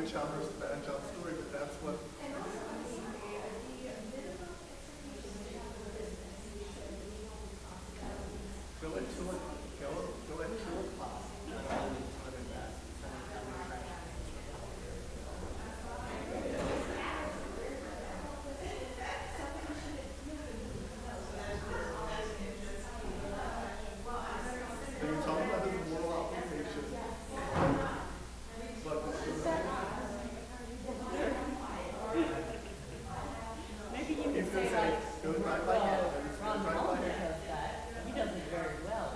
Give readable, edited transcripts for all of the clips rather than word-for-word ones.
good child versus bad child story, but that's what. Go into it. Go into a class. So you're talking about this moral obligation, but Maybe you he's could going to say say, like, go right by well, hand. Ron Mulder does that. He does it very well.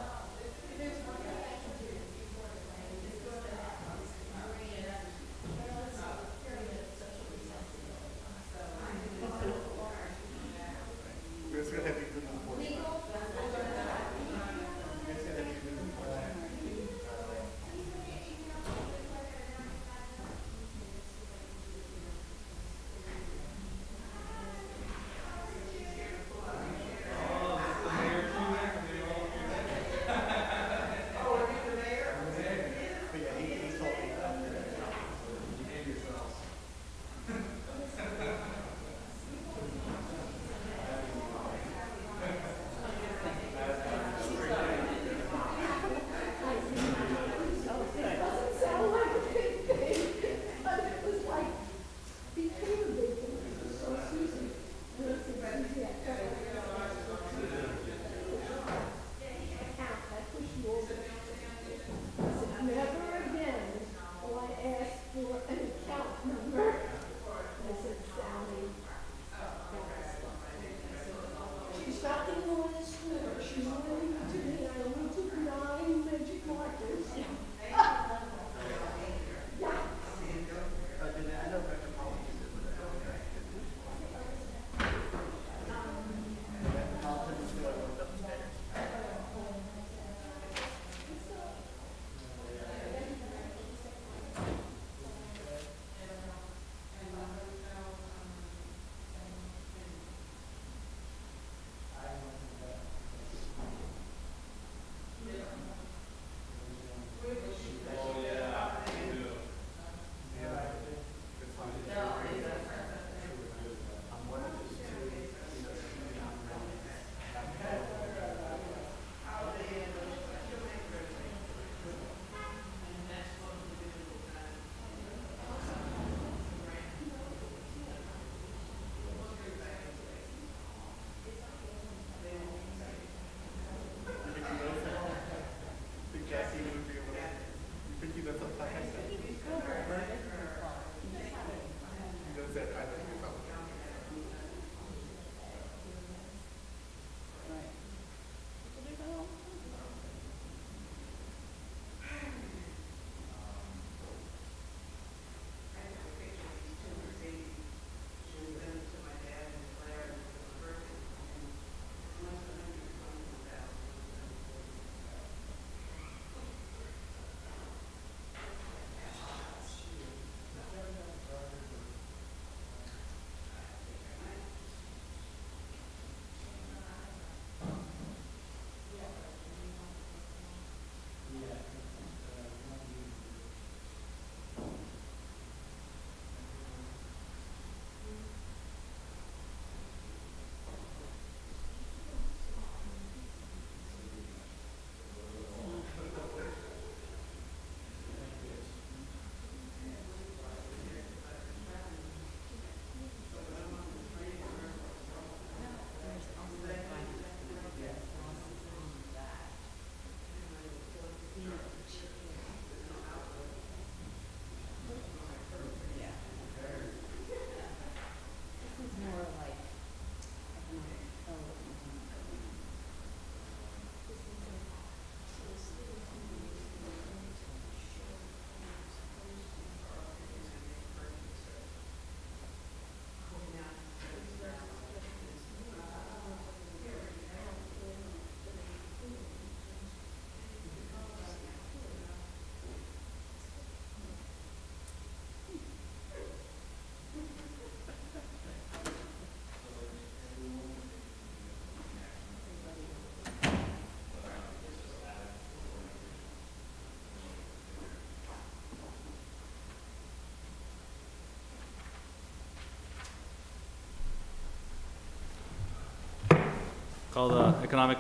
Call the Economic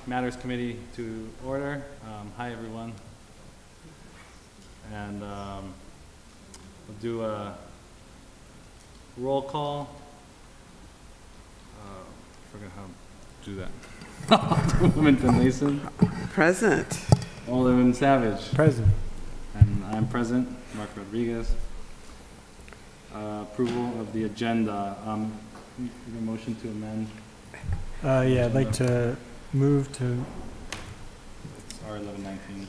Matters Committee to order. Hi, everyone. And we'll do a roll call. Forgot how to do that. Alderman Finlayson. Present. Alderman Savage. Present. And I'm present, Mark Rodriguez. Approval of the agenda. Need a motion to amend. Yeah, I'd like to move to, It's R1119.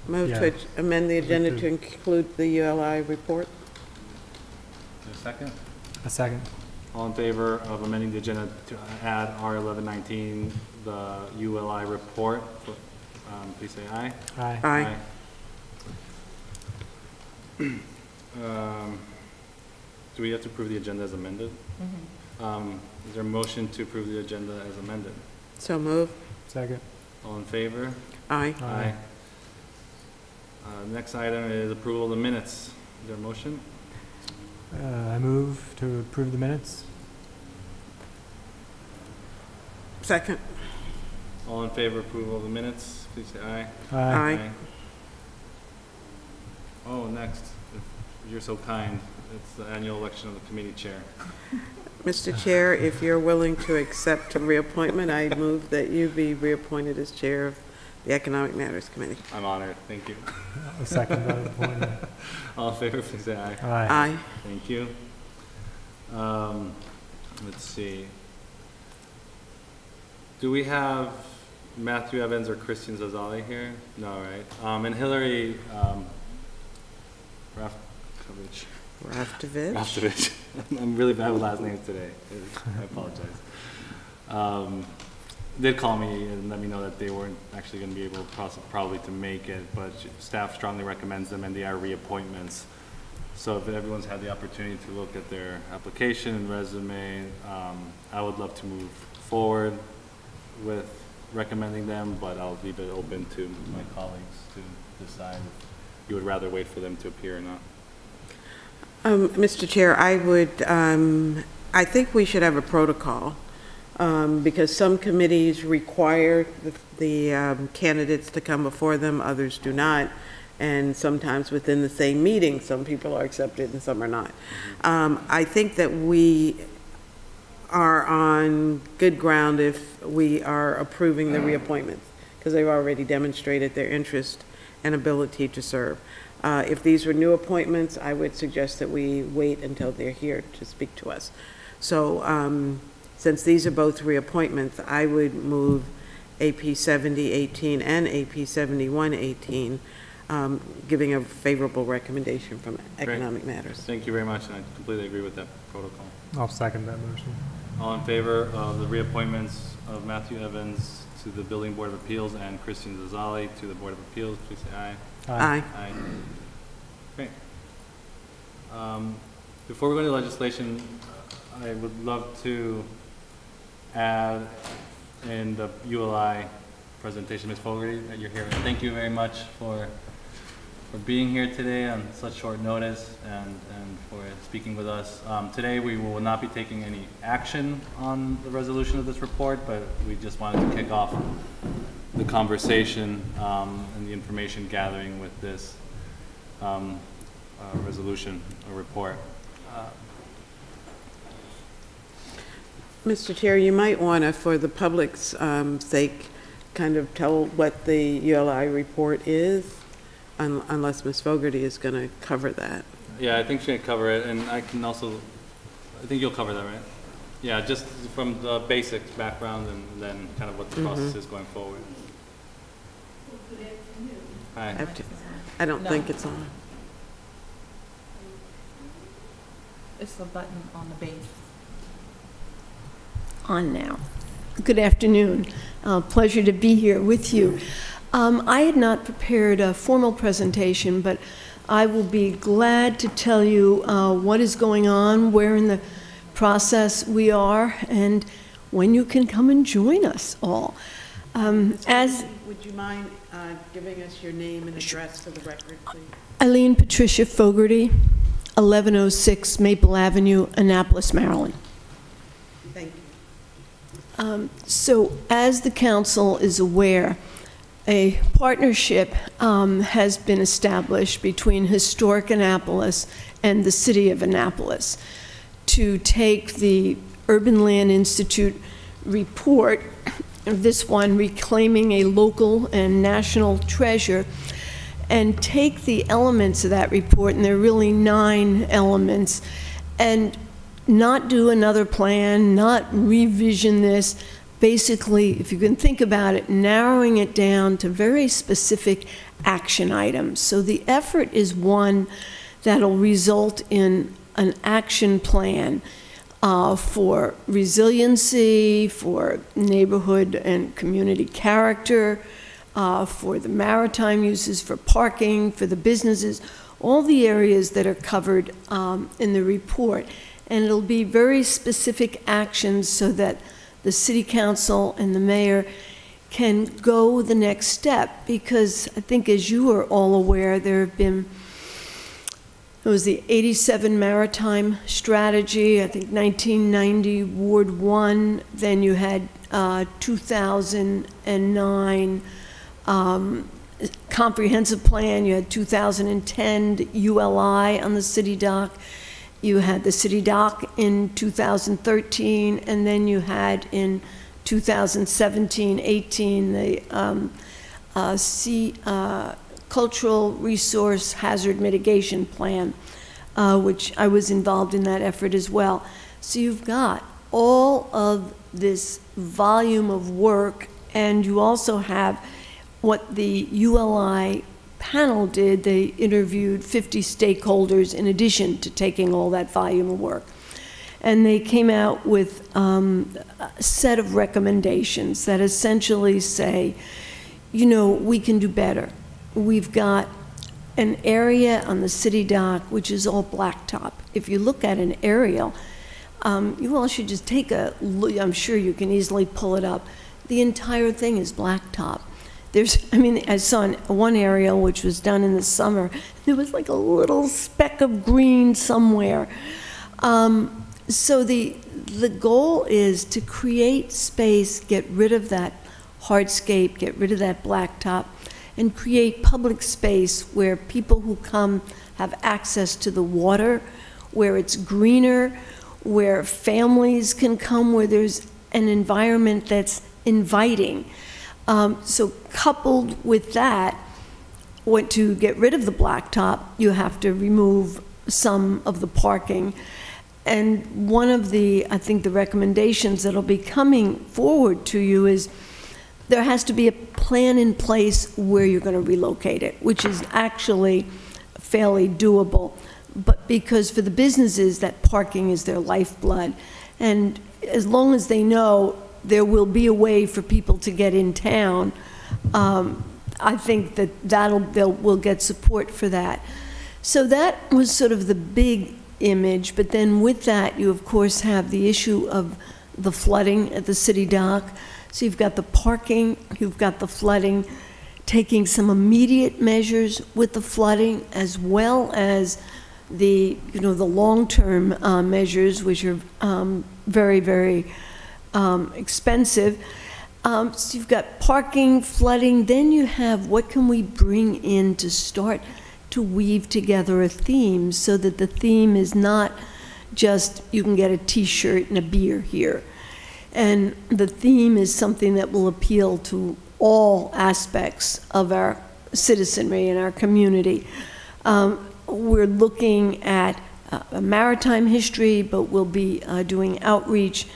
Move Yeah. to amend the agenda to- to include the ULI report. Is there a second? a second. All in favor of amending the agenda to add R1119, the ULI report, please say aye. Aye. Aye. Do we have to approve the agenda as amended? Is there a motion to approve the agenda as amended? So move. Second. All in favor? Aye. Aye. Next item is approval of the minutes. Is there a motion? I move to approve the minutes. Second. All in favor of approval of the minutes, please say aye. Aye. Oh, next, if you're so kind, it's the annual election of the committee chair. Mr. Chair, if you're willing to accept a reappointment, I move that you be reappointed as chair of the Economic Matters Committee. I'm honored, thank you. A second that appointment. All in favor, please say aye. Aye. Aye. Thank you. Let's see. Do we have Matthew Evans or Christian Zazali here? No, right? And Hillary Rafkovich. Raftovich. I'm really bad with last names today. I apologize. Did call me and let me know that they weren't actually going to be able probably to make it, but staff strongly recommends them and they are reappointments. So if everyone's had the opportunity to look at their application and resume, I would love to move forward with recommending them, but I'll leave it open to my colleagues to decide if you would rather wait for them to appear or not. Mr. Chair, I think we should have a protocol, because some committees require the candidates to come before them, others do not, and sometimes within the same meeting, some people are accepted and some are not. I think that we are on good ground if we are approving the reappointments, because they've already demonstrated their interest and ability to serve. If these were new appointments, I would suggest that we wait until they're here to speak to us. So since these are both reappointments, I would move AP 7018 and AP 7118, giving a favorable recommendation from Economic Matters. Thank you very much, and I completely agree with that protocol. I'll second that motion. All in favor of the reappointments of Matthew Evans to the Building Board of Appeals and Christian Zazali to the Board of Appeals, please say aye. Aye. Aye. Great. Before we go into legislation, I would love to add in the ULI presentation, Ms. Fogarty, that you're here. Thank you very much for being here today on such short notice and for speaking with us. Today we will not be taking any action on the resolution of this report, but we just wanted to kick off the conversation and the information gathering with this resolution or report. Mr. Chair, you might want to, for the public's sake, kind of tell what the ULI report is, unless Ms. Fogarty is going to cover that. Yeah, I think she's gonna cover it, and I can also, I think you'll cover that, right? Yeah, just from the basics background and then kind of what the process is going forward. Hi. I don't think it's on. It's the button on the base. On now. Good afternoon. Pleasure to be here with you. I had not prepared a formal presentation, but I will be glad to tell you what is going on, where in the process we are, and when you can come and join us all. Would you mind giving us your name and address for the record, please? Eileen Patricia Fogarty, 1106 Maple Avenue, Annapolis, Maryland. Thank you. So as the council is aware, a partnership has been established between Historic Annapolis and the City of Annapolis to take the Urban Land Institute report, this one, Reclaiming a Local and National Treasure, and take the elements of that report, and there are really 9 elements, and not do another plan, not revision this. Basically, if you can think about it, narrowing it down to very specific action items. So the effort is one that'll result in an action plan for resiliency, for neighborhood and community character, for the maritime uses, for parking, for the businesses, all the areas that are covered in the report. And it'll be very specific actions so that the city council and the mayor can go the next step. Because I think, as you are all aware, there have been, it was the 87 maritime strategy, I think 1990 Ward 1, then you had 2009 comprehensive plan, you had 2010 ULI on the city dock, you had the city dock in 2013, and then you had in 2017-18 the Cultural Resource Hazard Mitigation Plan, which I was involved in that effort as well. So you've got all of this volume of work, and you also have what the ULI panel did. They interviewed 50 stakeholders in addition to taking all that volume of work. And they came out with a set of recommendations that essentially say, you know, we can do better. We've got an area on the city dock which is all blacktop. If you look at an aerial, you all should just take a look. I'm sure you can easily pull it up. The entire thing is blacktop. There's, I mean, I saw one aerial which was done in the summer. There was like a little speck of green somewhere. So the goal is to create space, get rid of that hardscape, get rid of that blacktop, and create public space where people who come have access to the water, where it's greener, where families can come, where there's an environment that's inviting. So coupled with that, to get rid of the blacktop, you have to remove some of the parking. And one of the, I think, the recommendations that'll be coming forward to you is there has to be a plan in place where you're going to relocate it, which is actually fairly doable. But because for the businesses, that parking is their lifeblood. And as long as they know there will be a way for people to get in town, I think that we'll get support for that. So that was sort of the big image. But then with that, you of course have the issue of the flooding at the city dock. So you've got the parking, you've got the flooding, taking some immediate measures with the flooding, as well as the, you know, the long-term measures, which are very, very expensive. So you've got parking, flooding, then you have what can we bring in to start to weave together a theme, so that the theme is not just you can get a t-shirt and a beer here. And the theme is something that will appeal to all aspects of our citizenry and our community. We're looking at a maritime history, but we'll be doing outreach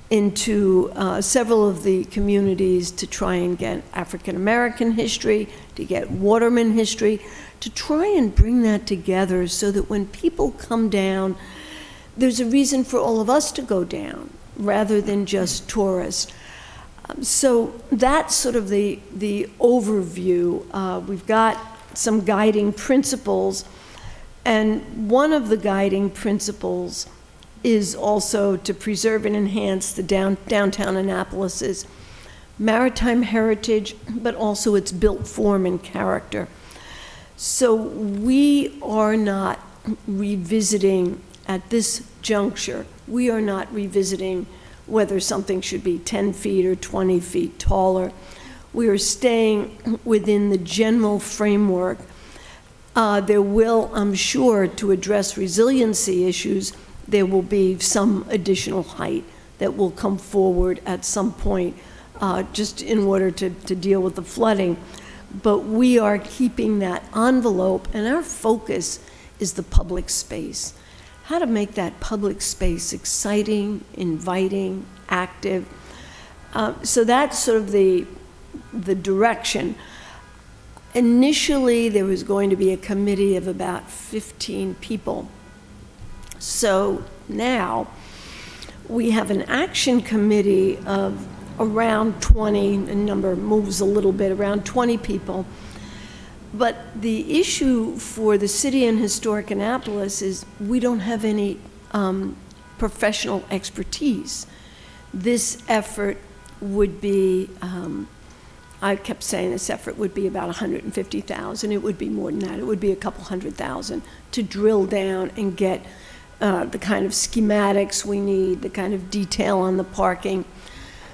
into several of the communities to try and get African American history, to get waterman history, to try and bring that together so that when people come down, there's a reason for all of us to go down, rather than just tourists. So that's sort of the overview. We've got some guiding principles, and one of the guiding principles is also to preserve and enhance the downtown Annapolis's maritime heritage, but also its built form and character. So we are not revisiting at this juncture, we are not revisiting whether something should be 10 feet or 20 feet taller. We are staying within the general framework. There will, I'm sure, to address resiliency issues, there will be some additional height that will come forward at some point, just in order to deal with the flooding. But we are keeping that envelope, and our focus is the public space. How to make that public space exciting, inviting, active. So that's sort of the direction. Initially, there was going to be a committee of about 15 people. So now we have an action committee of around 20, the number moves a little bit, around 20 people. But the issue for the city and Historic Annapolis is we don't have any professional expertise. This effort would be, I kept saying this effort would be about $150,000. It would be more than that. It would be a couple $100,000 to drill down and get the kind of schematics we need, the kind of detail on the parking.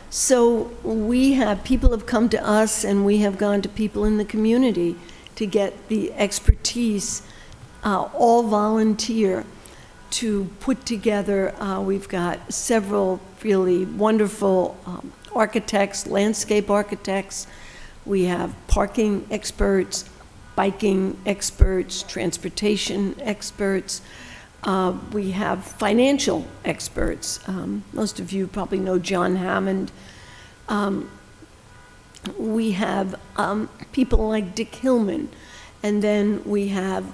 So people have come to us, and we have gone to people in the community to get the expertise, all volunteer, to put together. We've got several really wonderful architects, landscape architects. We have parking experts, biking experts, transportation experts. We have financial experts. Most of you probably know John Hammond. We have people like Dick Hillman, and then we have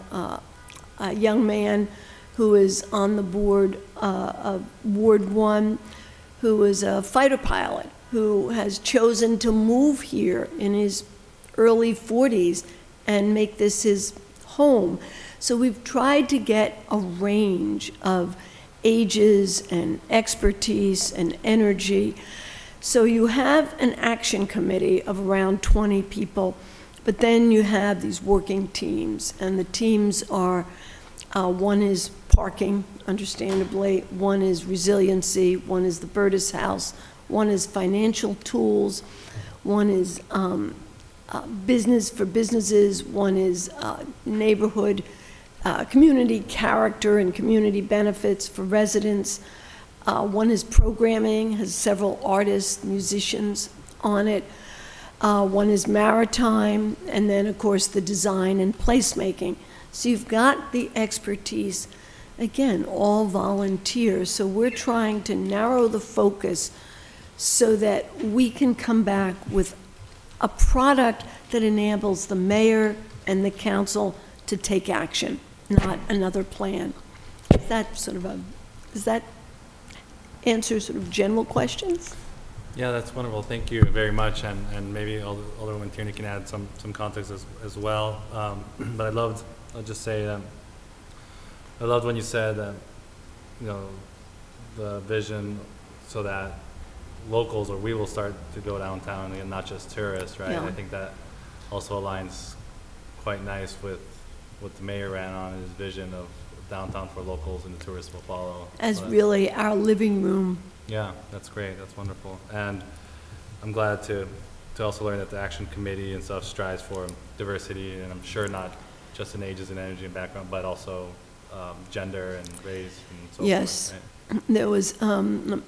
a young man who is on the board of Ward 1, who is a fighter pilot, who has chosen to move here in his early 40s and make this his home. So we've tried to get a range of ages and expertise and energy. So you have an action committee of around 20 people, but then you have these working teams, and the teams are, one is parking, understandably, one is resiliency, one is the Burtis House, one is financial tools, one is business for businesses, one is neighborhood, community character and community benefits for residents. One is programming, has several artists, musicians on it. One is maritime, and then, of course, the design and placemaking. So you've got the expertise, again, all volunteers. So we're trying to narrow the focus so that we can come back with a product that enables the mayor and the council to take action, not another plan. Is that sort of does that answer sort of general questions? Yeah, that's wonderful. Thank you very much, and maybe Alderwoman Tierney can add some context as well. But I'll just say I loved when you said that, you know, the vision so that locals, or we will start to go downtown and not just tourists, right? Yeah. I think that also aligns quite nice with what the mayor ran on, his vision of downtown for locals, and the tourists will follow. As really our living room. Yeah, that's great. That's wonderful. And I'm glad to also learn that the action committee and stuff strives for diversity, and I'm sure not just in ages and energy and background, but also gender and race and so yes. forth. Right? There was a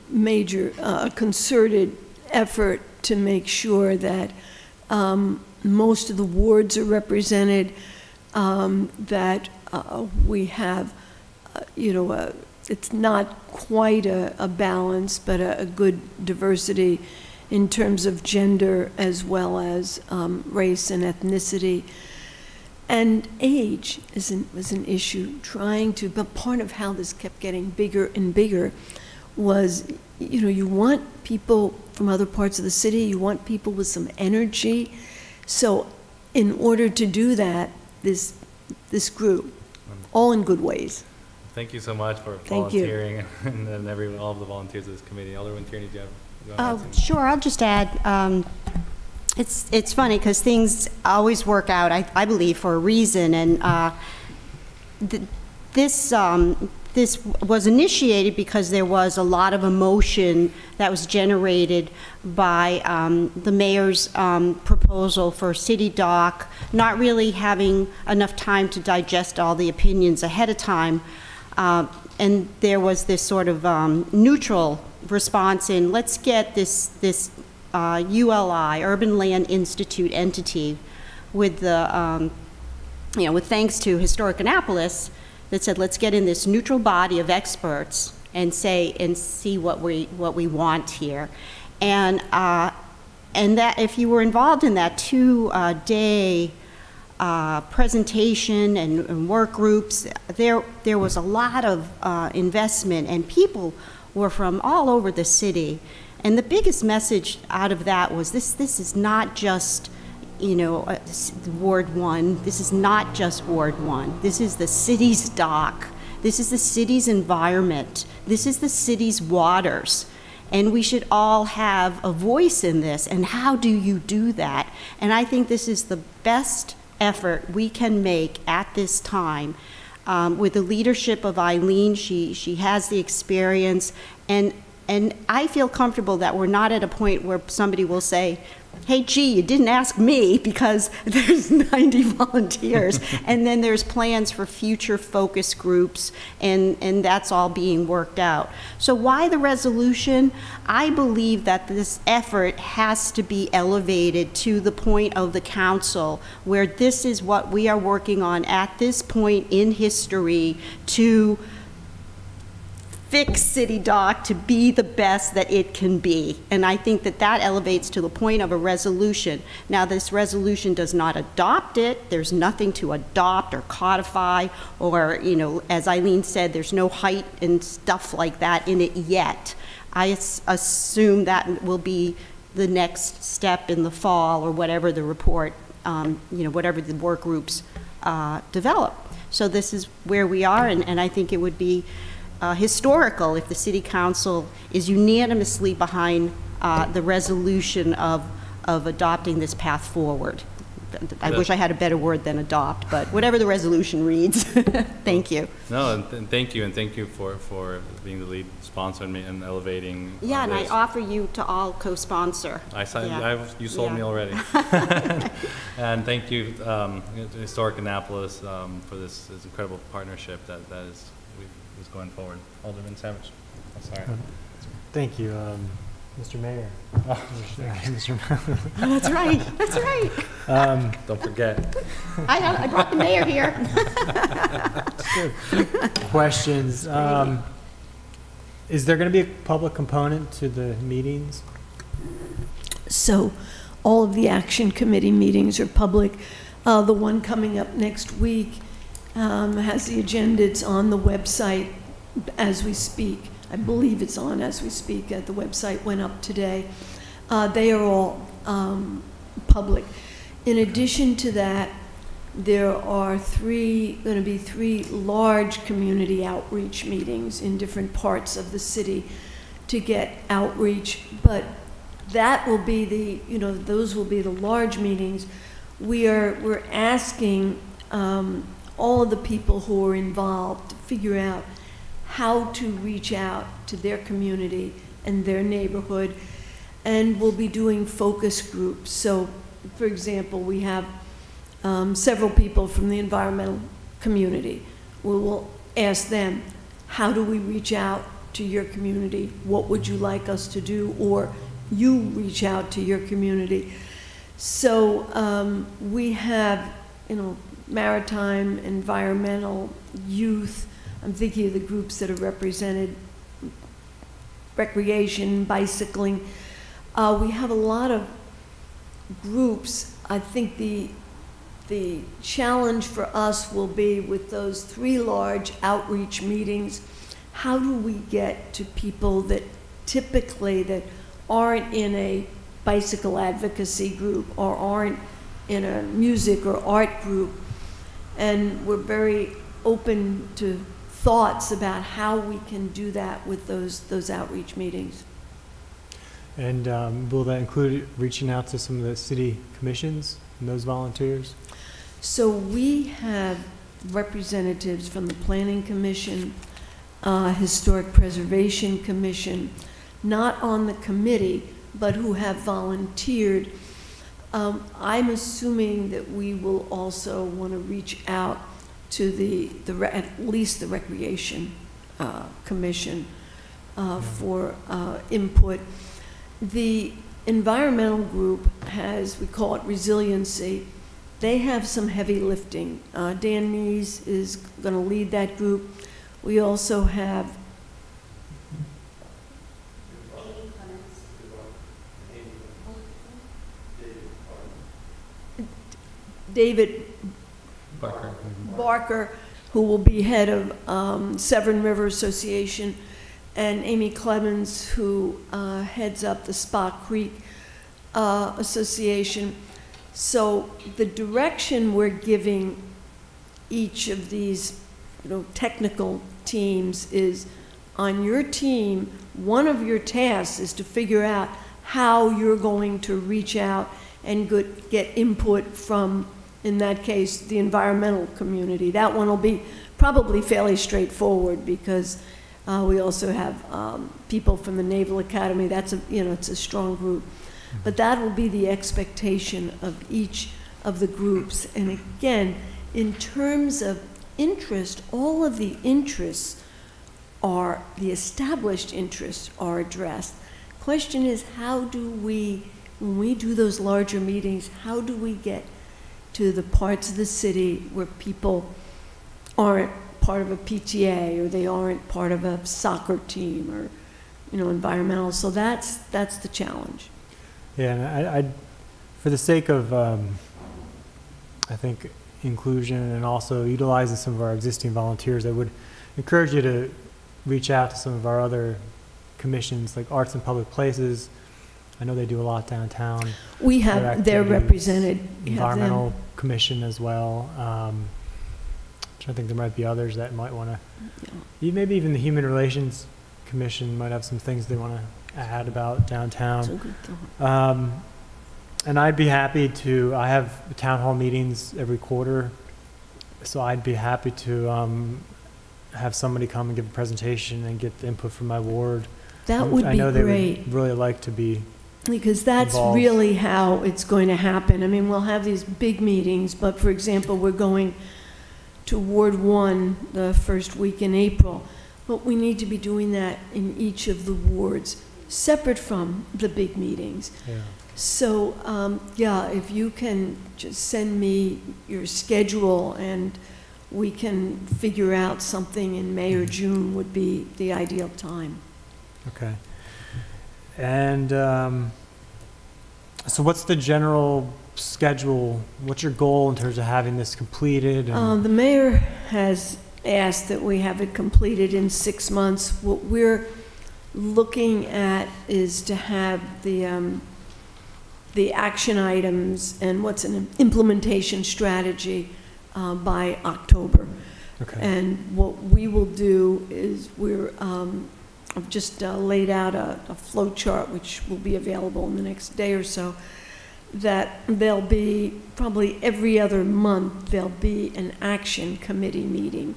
major concerted effort to make sure that most of the wards are represented, that we have, it's not quite a balance, but a good diversity in terms of gender as well as race and ethnicity. And age was an issue, but part of how this kept getting bigger and bigger was, you want people from other parts of the city, you want people with some energy. So in order to do that, this grew, all in good ways. Thank you so much for volunteering and all of the volunteers of this committee. Alderwoman Tierney, do you have Sure, I'll just add, it's funny because things always work out, I believe, for a reason. And this this was initiated because there was a lot of emotion that was generated by the mayor's proposal for city dock, not really having enough time to digest all the opinions ahead of time. And there was this sort of neutral response in, let's get this ULI, Urban Land Institute entity, with the, with thanks to Historic Annapolis, that said, let's get in this neutral body of experts and see what we want here. And that if you were involved in that 2-day presentation and work groups, there was a lot of investment, and people were from all over the city. And the biggest message out of that was this is not just, Ward 1. This is not just Ward 1. This is the city's dock. This is the city's environment. This is the city's waters. And we should all have a voice in this. And how do you do that? And I think this is the best effort we can make at this time. With the leadership of Eileen, she has the experience. And I feel comfortable that we're not at a point where somebody will say, hey, gee, you didn't ask me, because there's 90 volunteers. And then there's plans for future focus groups, and that's all being worked out. So why the resolution? I believe that this effort has to be elevated to the point of the council, where this is what we are working on at this point in history to fix City Dock to be the best that it can be. And I think that that elevates to the point of a resolution. Now, this resolution does not adopt it. There's nothing to adopt or codify, or, as Eileen said, there's no height and stuff like that in it yet. I assume that will be the next step in the fall, or whatever the report, whatever the work groups develop. So this is where we are, and I think it would be historical if the City Council is unanimously behind the resolution of adopting this path forward. I wish I had a better word than adopt, but whatever the resolution reads. Thank you. No, and thank you for being the lead sponsor and elevating. Yeah, and I offer you to all co-sponsor. You sold me already. And thank you, to Historic Annapolis, for this incredible partnership that is going forward. Alderman Savage. I'm sorry. Thank you, Mr. Mayor. Mr. That's right. That's right. Don't forget. I brought the mayor here. Questions. Is there going to be a public component to the meetings? So all of the Action Committee meetings are public. The one coming up next week has the agenda. It's on the website as we speak. I believe it's on as we speak. The website went up today. They are all public. In addition to that, there are going to be three large community outreach meetings in different parts of the city to get outreach, but that will be those will be the large meetings. We're asking all of the people who are involved to figure out how to reach out to their community and their neighborhood, and we'll be doing focus groups. So, for example, we have several people from the environmental community. We will ask them, how do we reach out to your community? What would you like us to do? Or you reach out to your community. So we have, maritime, environmental, youth. I'm thinking of the groups that are represented, recreation, bicycling. We have a lot of groups. I think the challenge for us will be with those three large outreach meetings, how do we get to people that typically that aren't in a bicycle advocacy group or aren't in a music or art group? And we're very open to thoughts about how we can do that with those outreach meetings. And will that include reaching out to some of the city commissions and those volunteers? So we have representatives from the Planning Commission, Historic Preservation Commission, not on the committee, but who have volunteered. I'm assuming that we will also want to reach out to at least the Recreation Commission for input. The environmental group has, we call it resiliency. They have some heavy lifting. Dan Nees is going to lead that group. We also have David Barker, who will be head of Severn River Association, and Amy Clemens, who heads up the Spa Creek Association. So the direction we're giving each of these, technical teams is, on your team, one of your tasks is to figure out how you're going to reach out and get input from, in that case, the environmental community. That one will be probably fairly straightforward because we also have people from the Naval Academy. That's it's a strong group. But that will be the expectation of each of the groups. And again, in terms of interest, all of the interests are, the established interests are addressed. Question is, how do we, when we do those larger meetings, how do we get to the parts of the city where people aren't part of a PTA, or they aren't part of a soccer team, or environmental? So that's the challenge. Yeah, and I for the sake of I think inclusion and also utilizing some of our existing volunteers, I would encourage you to reach out to some of our other commissions, like Arts and Public Places. I know they do a lot downtown. We have, they're represented. Environmental Commission as well. I think there might be others that might want to, maybe even the Human Relations Commission might have some things they want to add about downtown. And I'd be happy to, I have town hall meetings every quarter, so I'd be happy to have somebody come and give a presentation and get the input from my ward. That would be great. I know they would really like to be because that's involved. Really how it's going to happen. I mean, we'll have these big meetings, but for example, we're going to Ward 1 the first week in April, but we need to be doing that in each of the wards, separate from the big meetings. Yeah. So, yeah, if you can just send me your schedule and we can figure out something in May or June would be the ideal time. Okay. And so what's the general schedule? What's your goal in terms of having this completed? The mayor has asked that we have it completed in 6 months. What we're looking at is to have the action items and what's an implementation strategy by October. Okay. And what we will do is I've just laid out a flow chart which will be available in the next day or so, that there'll be probably every other month there'll be an action committee meeting,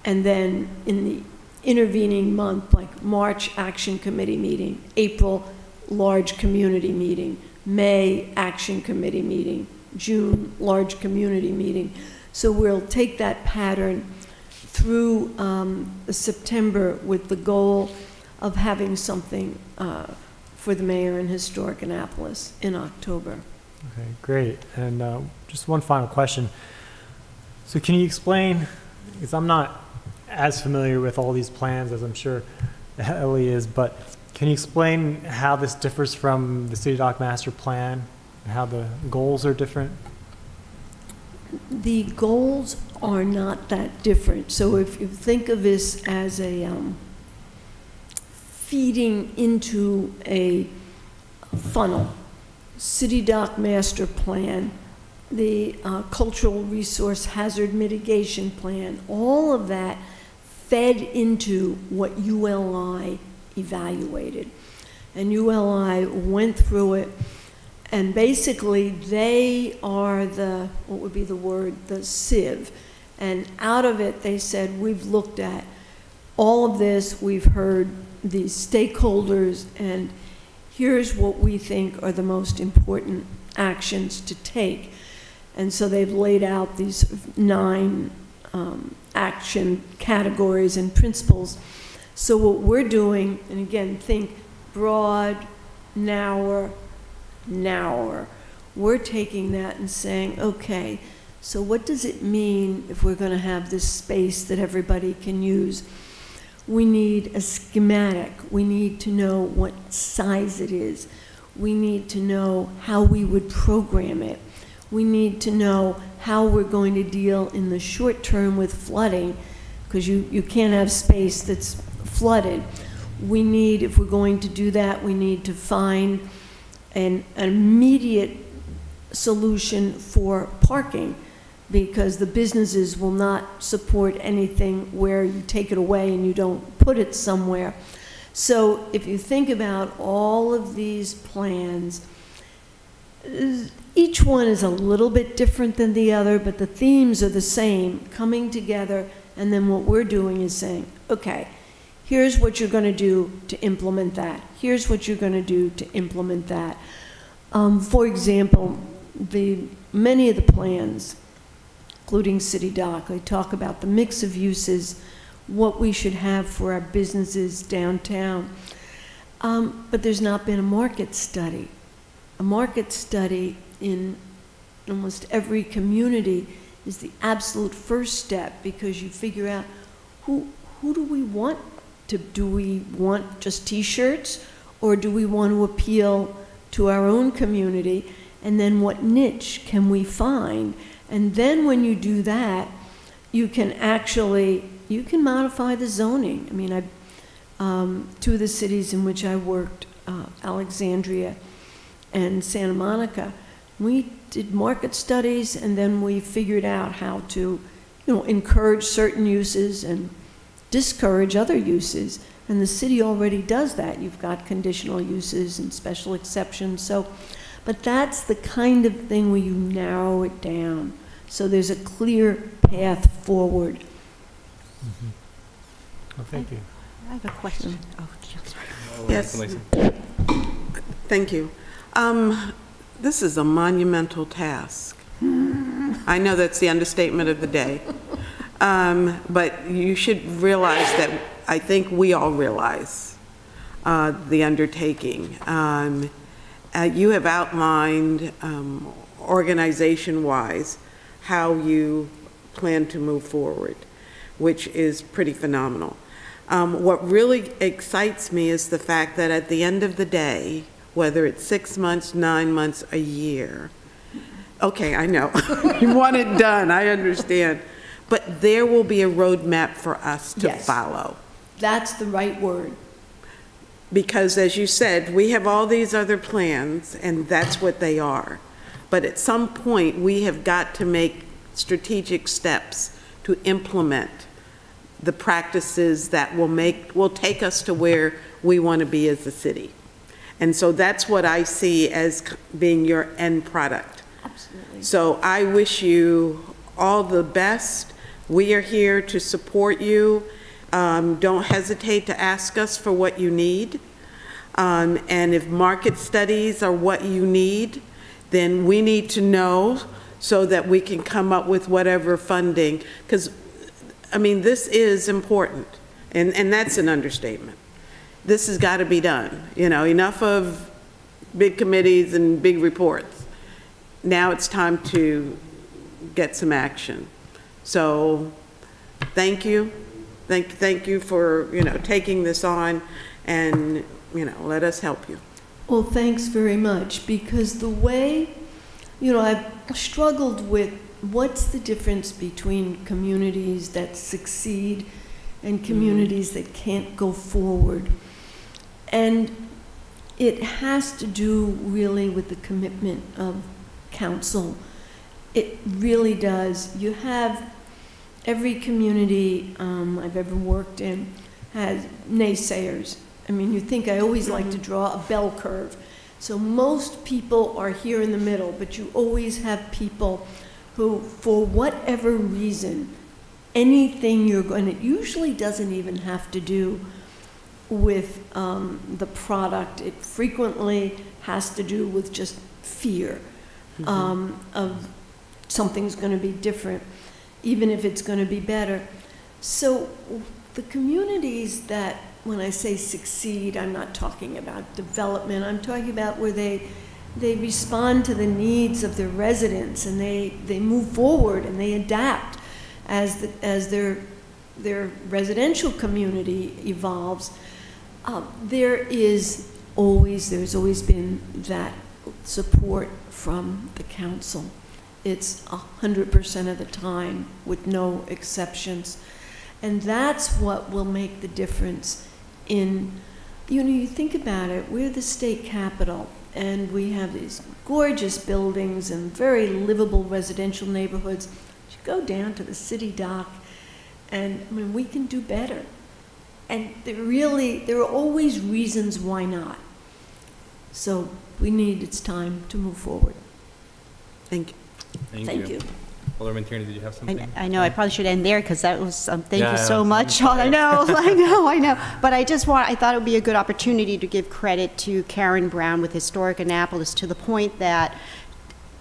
and then in the intervening month, like March action committee meeting, April large community meeting, May action committee meeting, June large community meeting. So we'll take that pattern through September with the goal of having something for the mayor in Historic Annapolis in October. Okay, great. And just one final question. So can you explain, because I'm not as familiar with all these plans as I'm sure Ellie is, but can you explain how this differs from the City Dock Master Plan, and how the goals are different? The goals are not that different. So if you think of this as a feeding into a funnel, City Dock Master Plan, the Cultural Resource Hazard Mitigation Plan, all of that fed into what ULI evaluated. And ULI went through it, and basically they are the, what would be the word, the sieve. And out of it they said, we've looked at all of this, we've heard the stakeholders, and here's what we think are the most important actions to take. And so they've laid out these 9 action categories and principles. So what we're doing, and again, think broad, narrower, we're taking that and saying, okay, so what does it mean if we're going to have this space that everybody can use? We need a schematic. We need to know what size it is. We need to know how we would program it. We need to know how we're going to deal in the short term with flooding, because you can't have space that's flooded. We need, if we're going to do that, we need to find an immediate solution for parking, because the businesses will not support anything where you take it away and you don't put it somewhere. So if you think about all of these plans, each one is a little bit different than the other, but the themes are the same, coming together, and then what we're doing is saying, okay, here's what you're going to do to implement that. Here's what you're going to do to implement that. For example, many of the plans, including City Dock, they talk about the mix of uses, what we should have for our businesses downtown. But there's not been a market study. A market study in almost every community is the absolute first step, because you figure out who do we want to, do we want just t-shirts, or do we want to appeal to our own community, and then what niche can we find? And then when you do that, you can modify the zoning. I mean, 2 of the cities in which I worked, Alexandria and Santa Monica, we did market studies, and then we figured out how to, encourage certain uses and discourage other uses. And the city already does that. You've got conditional uses and special exceptions. So, but that's the kind of thing where you narrow it down, so there's a clear path forward. Oh, thank you. I have a question. Oh, Yes. Thank you. This is a monumental task. I know that's the understatement of the day. But you should realize that I think we all realize the undertaking. You have outlined organization-wise how you plan to move forward, which is pretty phenomenal. What really excites me is the fact that at the end of the day, whether it's 6 months, 9 months, a year, okay, I know, you want it done, I understand, but there will be a roadmap for us to follow. That's the right word. Because as you said, we have all these other plans, and that's what they are. But at some point, we have got to make strategic steps to implement the practices that will take us to where we want to be as a city. And so that's what I see as being your end product. Absolutely. So I wish you all the best. We are here to support you. Don't hesitate to ask us for what you need. And if market studies are what you need, then we need to know so that we can come up with whatever funding. Because, I mean, this is important, and that's an understatement. This has got to be done. Enough of big committees and big reports. Now it's time to get some action. So thank you. Thank you for, taking this on, and, let us help you. Well, thanks very much, because the way, I've struggled with what's the difference between communities that succeed and communities that can't go forward. And it has to do really with the commitment of council. It really does. You have every community I've ever worked in has naysayers. I mean, you think I always like to draw a bell curve. So most people are here in the middle, but you always have people who, for whatever reason, anything you're going to, usually doesn't even have to do with the product. It frequently has to do with just fear of something's going to be different, even if it's going to be better. So the communities that, when I say succeed, I'm not talking about development, I'm talking about where they respond to the needs of their residents, and they move forward and they adapt as their residential community evolves. There's always been that support from the council. It's 100% of the time, with no exceptions. And that's what will make the difference in, you think about it, we're the state capital, and we have these gorgeous buildings and very livable residential neighborhoods. You go down to the city dock, and I mean, we can do better. And there are always reasons why not. So it's time to move forward. Thank you. Thank you. Alderman Tierney, did you have something? I know, I probably should end there because that was, thank you so Yeah, much. I know. But I thought it would be a good opportunity to give credit to Karen Brown with Historic Annapolis, to the point that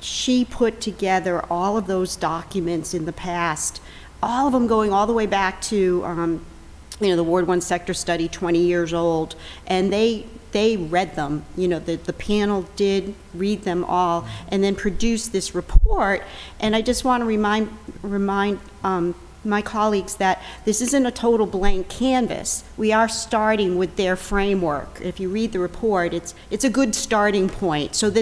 she put together all of those documents in the past, all of them going all the way back to, the Ward 1 sector study, 20 years old, and they read them. The panel did read them all and then produced this report. And I just want to remind my colleagues that this isn't a total blank canvas. We are starting with their framework. If you read the report, it's a good starting point. So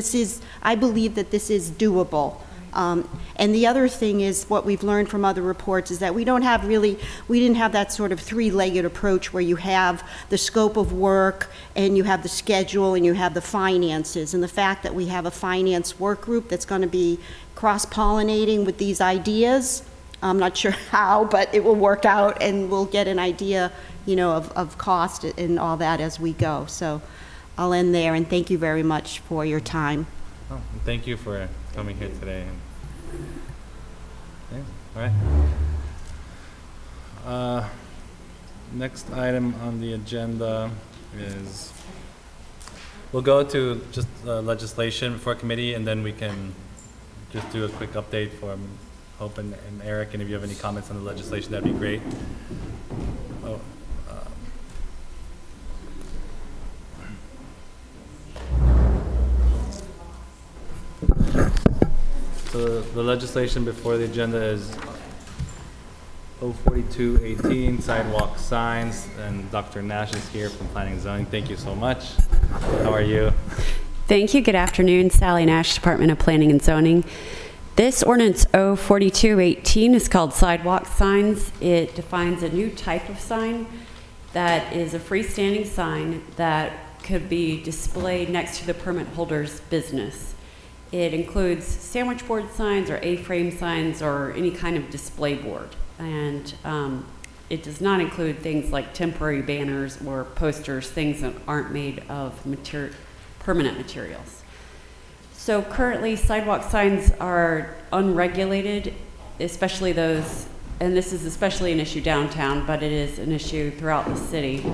I believe that this is doable. And the other thing is, what we've learned from other reports is that we didn't have that sort of three-legged approach where you have the scope of work and you have the schedule and you have the finances. And the fact that we have a finance work group that's going to be cross-pollinating with these ideas, I'm not sure how, but it will work out, and we'll get an idea, of cost and all that as we go. So I'll end there, and thank you very much for your time. Oh, thank you for coming here today. Yeah, all right. Next item on the agenda is, we'll go to just legislation for committee, and then we can just do a quick update for Hope and Eric, and if you have any comments on the legislation, that'd be great. Oh, so the legislation before the agenda is 04218, sidewalk signs, and Dr. Nash is here from Planning and Zoning. Thank you so much. How are you? Thank you. Good afternoon. Sally Nash, Department of Planning and Zoning. This ordinance 04218 is called sidewalk signs. It defines a new type of sign that is a freestanding sign that could be displayed next to the permit holder's business. It includes sandwich board signs or A-frame signs or any kind of display board. And it does not include things like temporary banners or posters, things that aren't made of permanent materials. So currently, sidewalk signs are unregulated, especially those, and this is especially an issue downtown, but it is an issue throughout the city.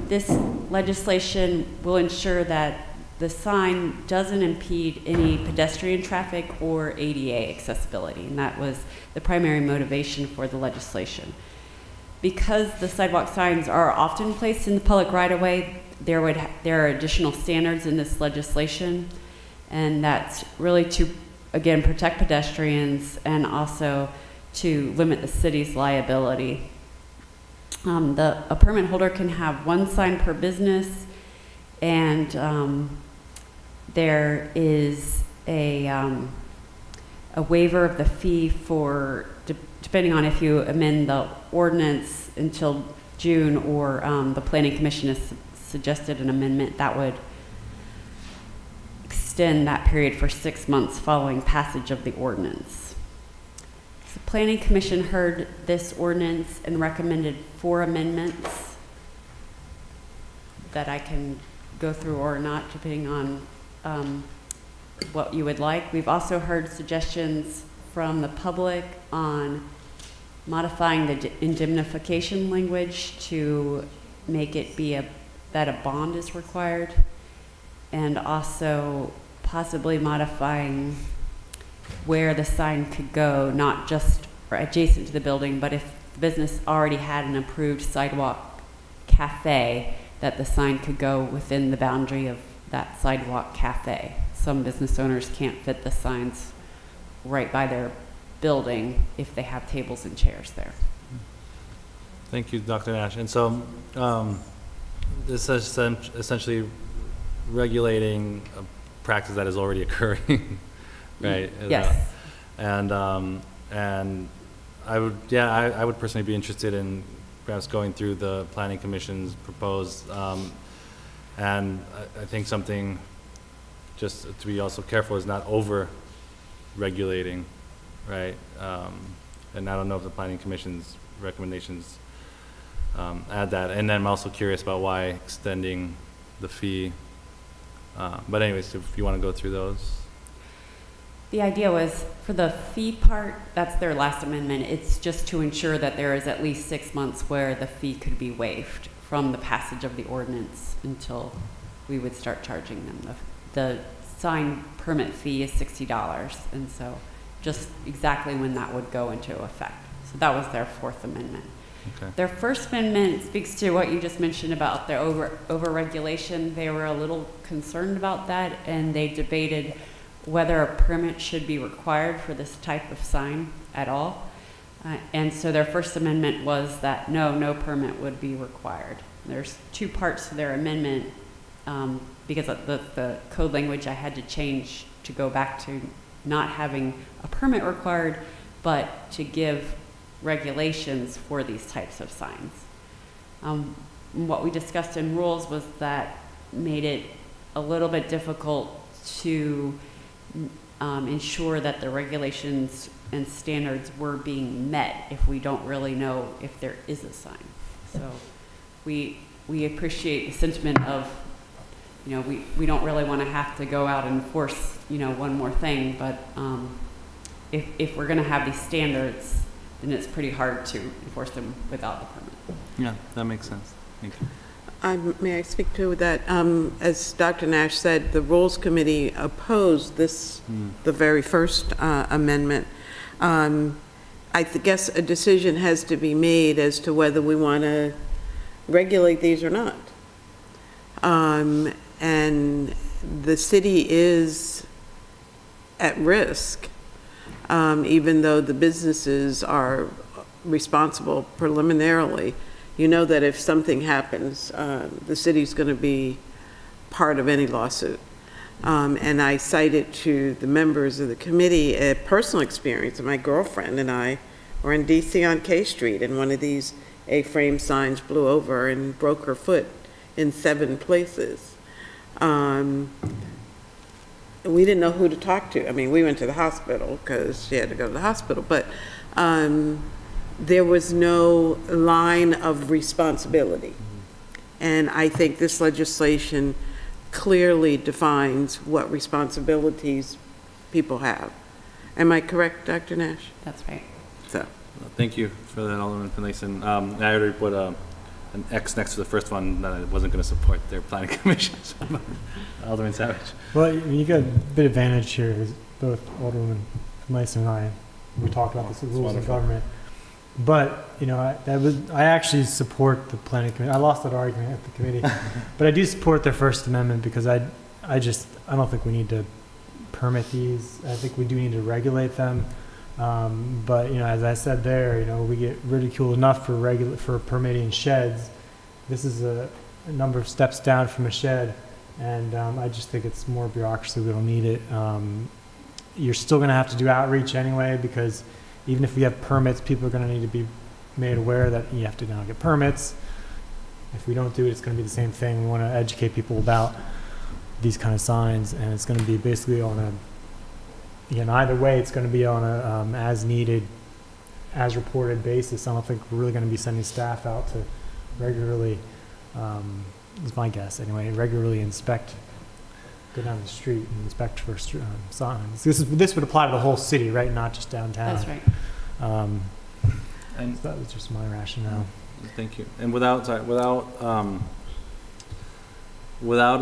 This legislation will ensure that the sign doesn't impede any pedestrian traffic or ADA accessibility, and that was the primary motivation for the legislation. Because the sidewalk signs are often placed in the public right-of-way, there are additional standards in this legislation, and that's really to, again, protect pedestrians and also to limit the city's liability. A permit holder can have one sign per business, and there is a waiver of the fee for, depending on if you amend the ordinance until June, or the Planning Commission has suggested an amendment that would extend that period for 6 months following passage of the ordinance. The Planning Commission heard this ordinance and recommended 4 amendments that I can go through or not, depending on what you would like. We've also heard suggestions from the public on modifying the indemnification language to make it be that a bond is required, and also possibly modifying where the sign could go, not just adjacent to the building, but if the business already had an approved sidewalk cafe, that the sign could go within the boundary of that sidewalk cafe. Some business owners can't fit the signs right by their building if they have tables and chairs there. Thank you, Dr. Nash. And so this is essentially regulating a practice that is already occurring, right? Yes. And I would personally be interested in perhaps going through the Planning Commission's proposed, and I think something just to be also careful is not over regulating, right? And I don't know if the Planning Commission's recommendations add that. And then I'm also curious about why extending the fee. But anyways, if you want to go through those. The idea was for the fee part, that's their last amendment. It's just to ensure that there is at least 6 months where the fee could be waived from the passage of the ordinance until we would start charging them. The sign permit fee is $60, and so just exactly when that would go into effect. So that was their fourth amendment. Okay. Their first amendment speaks to what you just mentioned about the over-regulation. They were a little concerned about that, and they debated whether a permit should be required for this type of sign at all. And so their first amendment was that no permit would be required. There's two parts to their amendment because of the code language I had to change to go back to not having a permit required, but to give regulations for these types of signs. What we discussed in rules was that made it a little bit difficult to ensure that the regulations and standards were being met if we don't really know if there is a sign. So we appreciate the sentiment of, we don't really want to have to go out and force, one more thing, but if we're going to have these standards, then it's pretty hard to enforce them without the permit. Yeah, that makes sense. Thank you. May I speak to that? As Dr. Nash said, the Rules Committee opposed this, the very first amendment. I guess a decision has to be made as to whether we want to regulate these or not. And the city is at risk, even though the businesses are responsible preliminarily. You know that if something happens, the city's going to be part of any lawsuit. And I cited to the members of the committee a personal experience. My girlfriend and I were in DC on K Street, and one of these A-frame signs blew over and broke her foot in 7 places. We didn't know who to talk to. I mean, we went to the hospital because she had to go to the hospital, but there was no line of responsibility. And I think this legislation clearly defines what responsibilities people have. Am I correct, Dr. Nash? That's right. So. Thank you for that, Alderman Finlayson. I already put an X next to the first one that I wasn't going to support their planning commission. Alderman Savage. Well, you got a bit of advantage here, because both Alderman Finlayson and we talked about this rules of government. But I actually support the planning committee. I lost that argument at the committee, but I do support their First Amendment because I don't think we need to permit these. I think we do need to regulate them. But as I said there, we get ridiculed enough for permitting sheds. This is a number of steps down from a shed, and I just think it's more bureaucracy. We don't need it. You're still going to have to do outreach anyway, because even if we have permits, people are going to need to be made aware that you have to now get permits. If we don't do it, it's going to be the same thing. We want to educate people about these kind of signs, and it's going to be basically on a, either way, it's going to be on a as needed, as reported basis. I don't think we're really going to be sending staff out to regularly, is my guess anyway, regularly inspect, go down the street and inspect for signs. This would apply to the whole city, right? Not just downtown. That's right. And So that was just my rationale. thank you. And without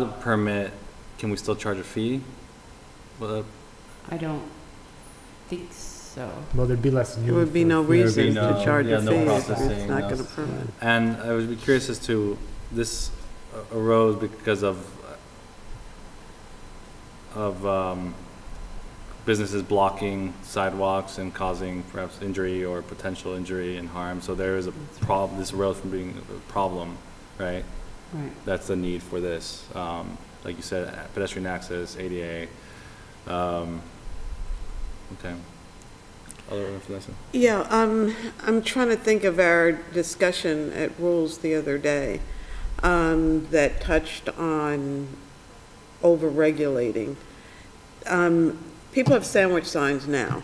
a permit, can we still charge a fee? Well, I don't think so. Well, there'd be less need. There would be for- no There would be reason to no- charge yeah, a no fee if processing, it's not no going to permit. And I would be curious as to, this arose because of businesses blocking sidewalks and causing perhaps injury or potential injury and harm. So there is a problem, this arose from being a problem, right? Right. That's the need for this. Like you said, pedestrian access, ADA. Okay. Other information? Yeah, I'm trying to think of our discussion at Rules the other day that touched on over-regulating. People have sandwich signs now,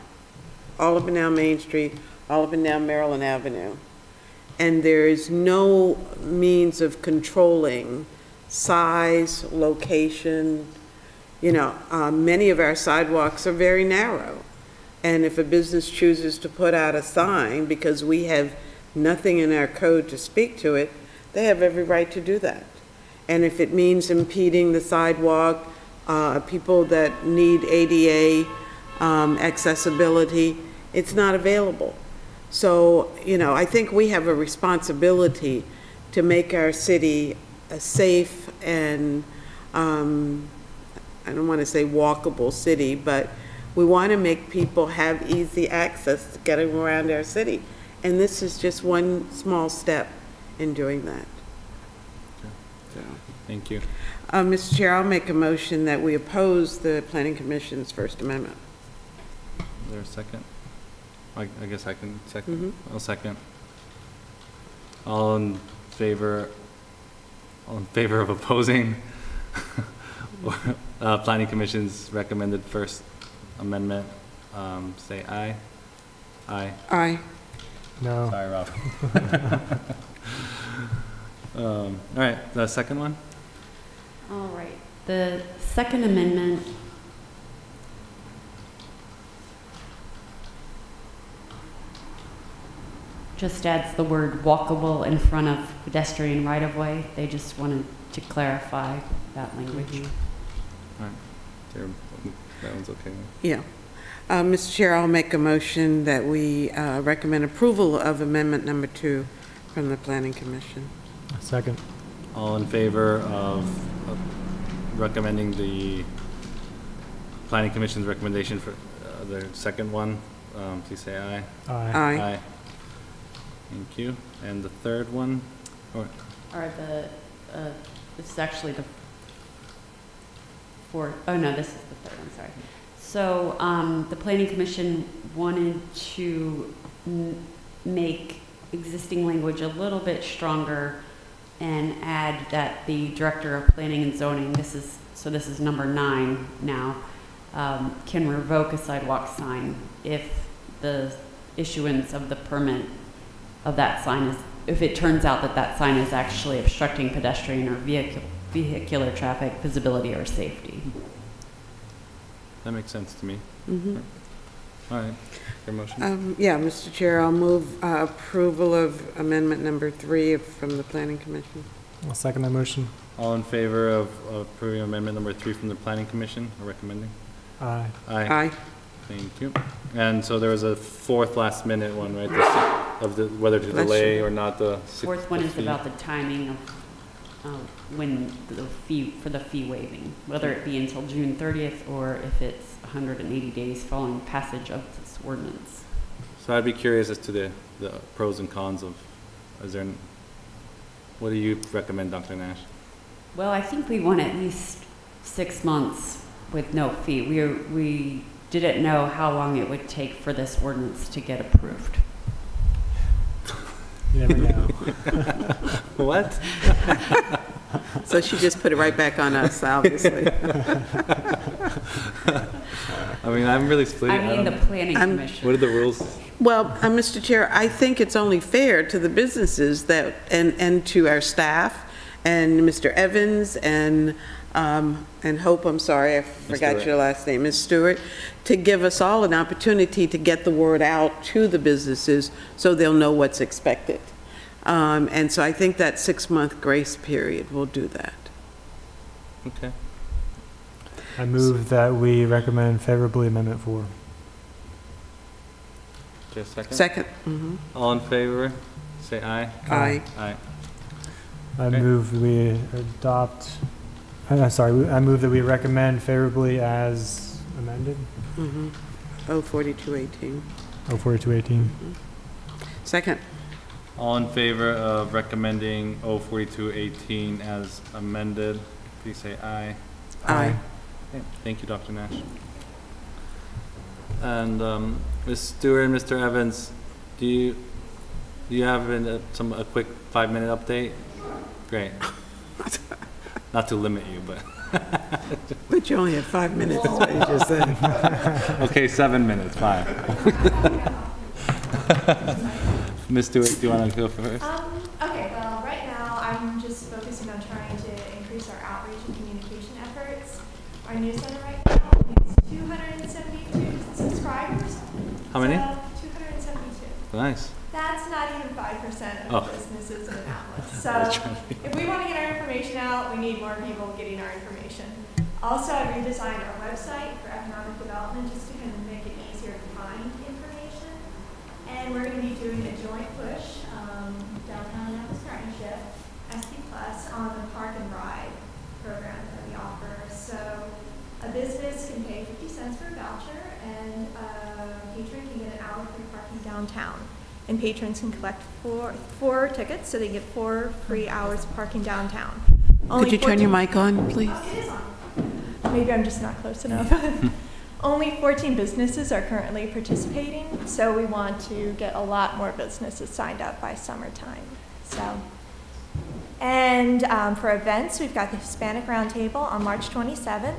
all up and down Main Street, all up and down Maryland Avenue. And there is no means of controlling size, location. You know, many of our sidewalks are very narrow. And if a business chooses to put out a sign because we have nothing in our code to speak to it, they have every right to do that. And if it means impeding the sidewalk, people that need ADA accessibility, it's not available. So, you know, I think we have a responsibility to make our city a safe and, I don't want to say walkable city, but we want to make people have easy access to getting around our city. And this is just one small step in doing that. So, Thank you. Mr. Chair, I'll make a motion that we oppose the Planning Commission's First Amendment. Is there a second? I guess I can second. I'll second. All in favor of opposing Planning Commission's recommended First Amendment, say aye. Aye. Aye. No. Sorry, Rob. All right, the second one? All right. The Second Amendment just adds the word walkable in front of pedestrian right-of-way. They just wanted to clarify that language. All right. That one's okay. Yeah. Mr. Chair, I'll make a motion that we recommend approval of Amendment Number 2 from the Planning Commission. Second. All in favor of recommending the Planning Commission's recommendation for the second one, please say aye. Aye. Aye. Thank you. And the third one? Or, Or this is actually the fourth, oh no, this is the third one, sorry. So the Planning Commission wanted to make existing language a little bit stronger and add that the Director of Planning and Zoning, this is number 9 now, can revoke a sidewalk sign if the issuance of the permit of that sign is, if it turns out that that sign is actually obstructing pedestrian or vehicular traffic, visibility, or safety. that makes sense to me. All right. Your motion? Yeah, Mr. Chair, I'll move approval of Amendment Number 3 from the Planning Commission. I'll second that motion. All in favor of approving amendment number 3 from the Planning Commission, or recommending? Aye. Aye. Thank you. And so there was a fourth last minute one, right? Of the, whether to Bless delay you. or not the. Fourth one is fee. about the timing of when the fee, for the fee waiving, whether it be until June 30th or if it's 180 days following passage of this ordinance. So I'd be curious as to the pros and cons of, what do you recommend, Dr. Nash? Well, I think we want at least 6 months with no fee. We didn't know how long it would take for this ordinance to get approved. You never know. What? So she just put it right back on us, obviously. I mean, I'm really splitting. I mean, the Planning Commission. What are the rules? Well, Mr. Chair, I think it's only fair to the businesses that, and to our staff, and Mr. Evans, and and Hope, I'm sorry, I forgot Stewart. your last name, Ms. Stewart, to give us all an opportunity to get the word out to the businesses so they'll know what's expected. And so I think that 6-month grace period will do that. Okay. I move that we recommend favorably Amendment 4. Just a second. Second. Mhm. All in favor, say aye. Aye. Aye. I Okay. move we adopt, I move that we recommend favorably as amended, Mhm. 04218. 04218. Second. All in favor of recommending 04218 as amended, please say aye. Aye. Okay, thank you, Dr. Nash. And Ms. Stewart and Mr. Evans, do you have a quick 5-minute update? Great. Not to limit you, but But you only had 5 minutes, that's what you just said. okay, 7 minutes, 5. Ms. Stewart, do you want to go first? Okay, well, right now, I'm just focusing on trying to increase our outreach and communication efforts. Our newsletter right now is 272 subscribers. How many? So, 272. Nice. That's not even 5% of Oh. the businesses in Annapolis. So, if we want to get our information out, we need more people getting our information. Also, I redesigned our website for economic development just to kind of make it easier to find information. And we're going to be doing a joint push, Downtown Annapolis Partnership, SP Plus, on the Park and Ride program that we offer. So a business can pay 50 cents for a voucher, and a patron can get an hour free parking downtown. And patrons can collect four tickets, so they get 4 free hours of parking downtown. Could you turn your mic on, please? Oh, it is on. Maybe I'm just not close enough. Only 14 businesses are currently participating, so we want to get a lot more businesses signed up by summertime. So, and for events, we've got the Hispanic Roundtable on March 27th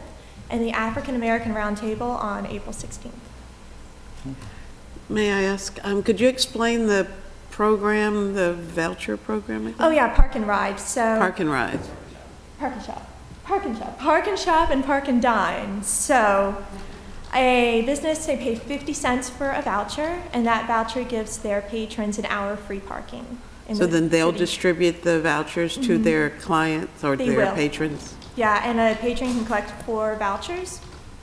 and the African American Roundtable on April 16th. May I ask, could you explain the program, the voucher program again? Oh yeah, Park and Ride. So Park and Ride. Park and Shop. Park and Shop. Park and Shop and Park and Dine. So a business, they pay 50 cents for a voucher, and that voucher gives their patrons an hour free parking. in So the then they'll city. distribute the vouchers to their clients or They their will. patrons? Yeah, and a patron can collect 4 vouchers.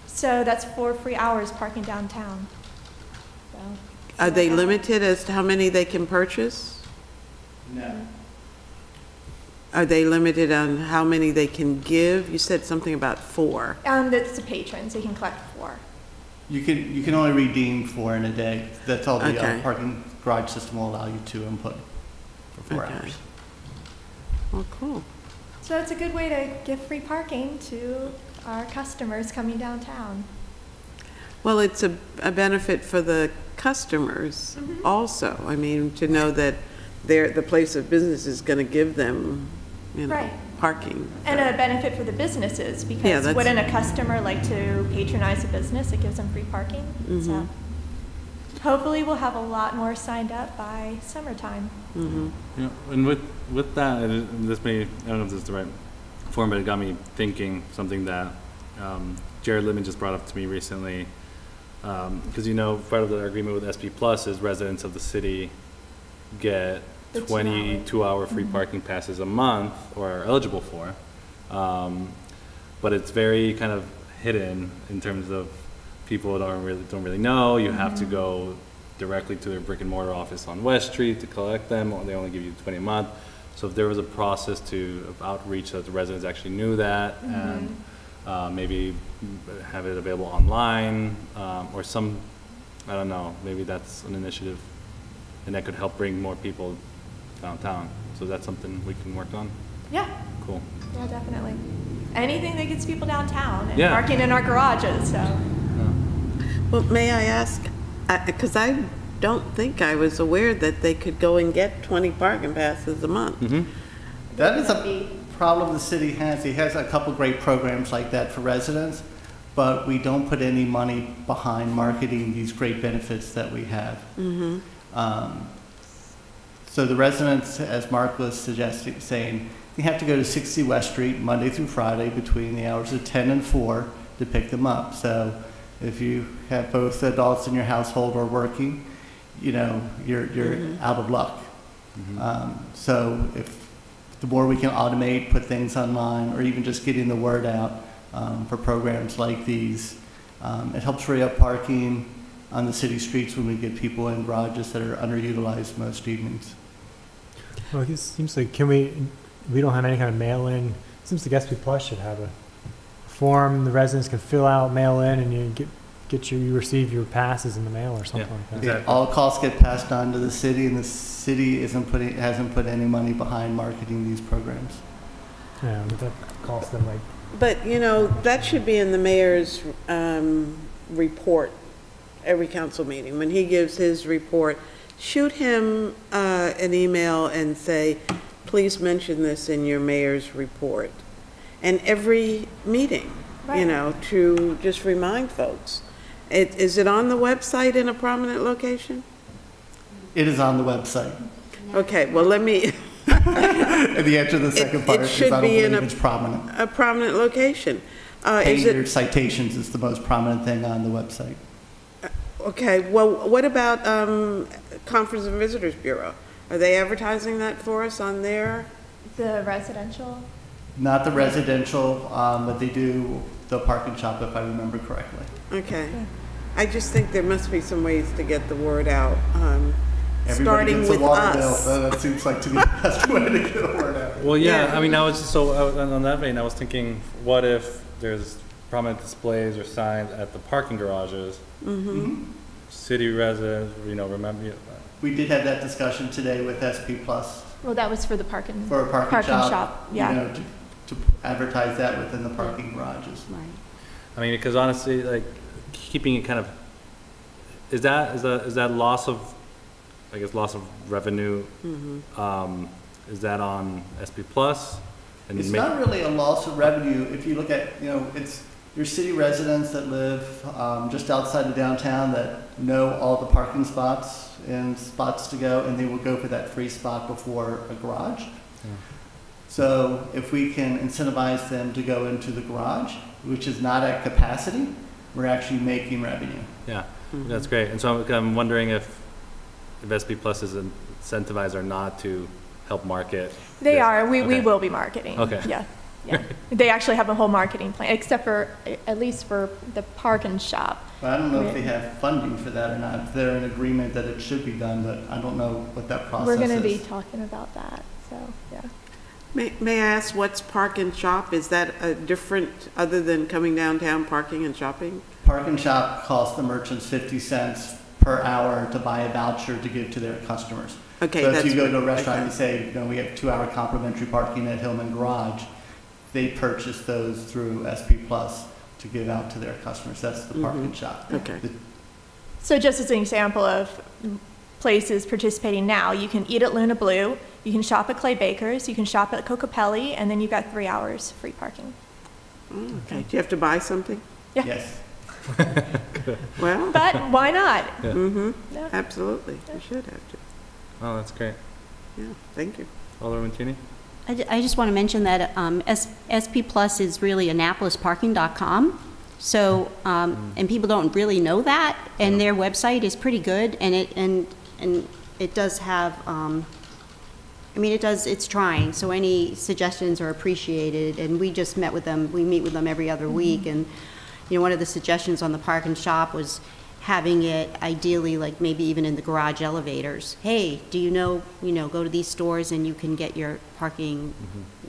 So that's 4 free hours parking downtown. So, Are they limited as to how many they can purchase? No. Are they limited on how many they can give? You said something about 4. That's the patrons, they can collect 4. You can only redeem 4 in a day. That's all the Okay. parking garage system will allow you to input for 4 Okay. hours. Well, cool. So it's a good way to give free parking to our customers coming downtown. Well, it's a benefit for the customers also. I mean, to know that the place of business is going to give them, Right. parking. And a benefit for the businesses, Yeah, because that's- wouldn't a customer like to patronize a business? It gives them free parking. So hopefully we'll have a lot more signed up by summertime. Mm-hmm. You know, and with that, and this may, I don't know if this is the right form, but it got me thinking something that Jared Littman just brought up to me recently. Because part of the agreement with SP Plus is residents of the city get The 2 22-hour free parking passes a month, or are eligible for. But it's very kind of hidden in terms of people don't really know. You have to go directly to their brick and mortar office on West Street to collect them, or they only give you 20 a month. So if there was a process of outreach so that the residents actually knew that, and maybe have it available online, or some, I don't know, maybe that's an initiative, and that could help bring more people downtown. So that's something we can work on. Yeah, Cool. yeah, definitely. Anything that gets people downtown and Yeah. parking in our garages, so. Well, may I ask, because I don't think I was aware that they could go and get 20 parking passes a month. That is a problem the city has. It has a couple great programs like that for residents, but we don't put any money behind marketing these great benefits that we have. So the residents, as Mark was saying, you have to go to 60 West Street Monday through Friday between the hours of 10 and 4 to pick them up. So if you have both adults in your household or working, you know, you're out of luck. So if the more we can automate, put things online, or even just getting the word out for programs like these, it helps free up parking on the city streets when we get people in garages that are underutilized most evenings. Well, it seems like, we don't have any kind of mail-in. It seems like SP Plus should have a form the residents can fill out, mail in, and you receive your passes in the mail or something like that. Exactly. All costs get passed on to the city, and the city hasn't put any money behind marketing these programs. Yeah, but that costs them like. But, you know, that should be in the mayor's report every council meeting. When he gives his report, shoot him an email and say, please mention this in your mayor's report. And every meeting, you know, to just remind folks. Is it on the website in a prominent location? It is on the website. Okay, well, let me... And the answer to the second part is I don't believe it's prominent. A prominent location. Paying your citations is the most prominent thing on the website. Okay, well, what about Conference and Visitors Bureau? Are they advertising that for us on their? The residential? Not the residential, but they do the Park and Shop, if I remember correctly. Okay. I just think there must be some ways to get the word out, Everybody starting gets a with water bill. us. That seems like to me the best way to get the word out. Well, yeah, Yeah. I mean, on that vein, I was thinking, what if there's prominent displays or signs at the parking garages? City residents, you know, remember. We did have that discussion today with SP Plus Well, that was for the parking. for a parking shop. Yeah. You know, to advertise that within the parking garages. Right. I mean, because honestly, like, keeping it kind of, is that loss of, I guess, loss of revenue, is that on SP Plus? And It's not really a loss of revenue. If you look at, you know, it's your city residents that live just outside of downtown that know all the parking spots and spots to go, and they will go for that free spot before a garage. So if we can incentivize them to go into the garage, which is not at capacity, we're actually making revenue. Yeah, that's great. And so I'm wondering if SP Plus is incentivized or not to help market. They this. are. We Okay. will be marketing. Okay. Yeah. Yeah. They actually have a whole marketing plan, except for, at least for the Park and Shop. But I don't know if they have funding for that or not. If they're in agreement that it should be done, but I don't know what that process We're is. going to be talking about that. So, yeah. May I ask, what's Park and Shop? Is that a different, other than coming downtown, parking and shopping? Park and Shop costs the merchants 50 cents per hour to buy a voucher to give to their customers. Okay, So if that's you go to a right. restaurant Okay. and say, you know, we have 2-hour complimentary parking at Hillman Garage, they purchase those through SP Plus to give out to their customers. That's the Park and Shop. Okay. So just as an example of places participating now, you can eat at Luna Blue, you can shop at Clay Baker's, you can shop at Cocopelli, and then you've got 3 hours free parking. Okay, do you have to buy something? Yeah. Yes. Well, But why not? Yeah. absolutely, you should have to. Oh, that's great. Yeah, thank you. Alderman Keeney? I just want to mention that SP Plus is really AnnapolisParking.com. So, and people don't really know that, and their website is pretty good, and it does have, I mean, it's trying, so any suggestions are appreciated, and we just met with them, we meet with them every other week, and, you know, one of the suggestions on the Park and Shop was having it ideally, like maybe even in the garage elevators. Hey, do you know, go to these stores and you can get your parking,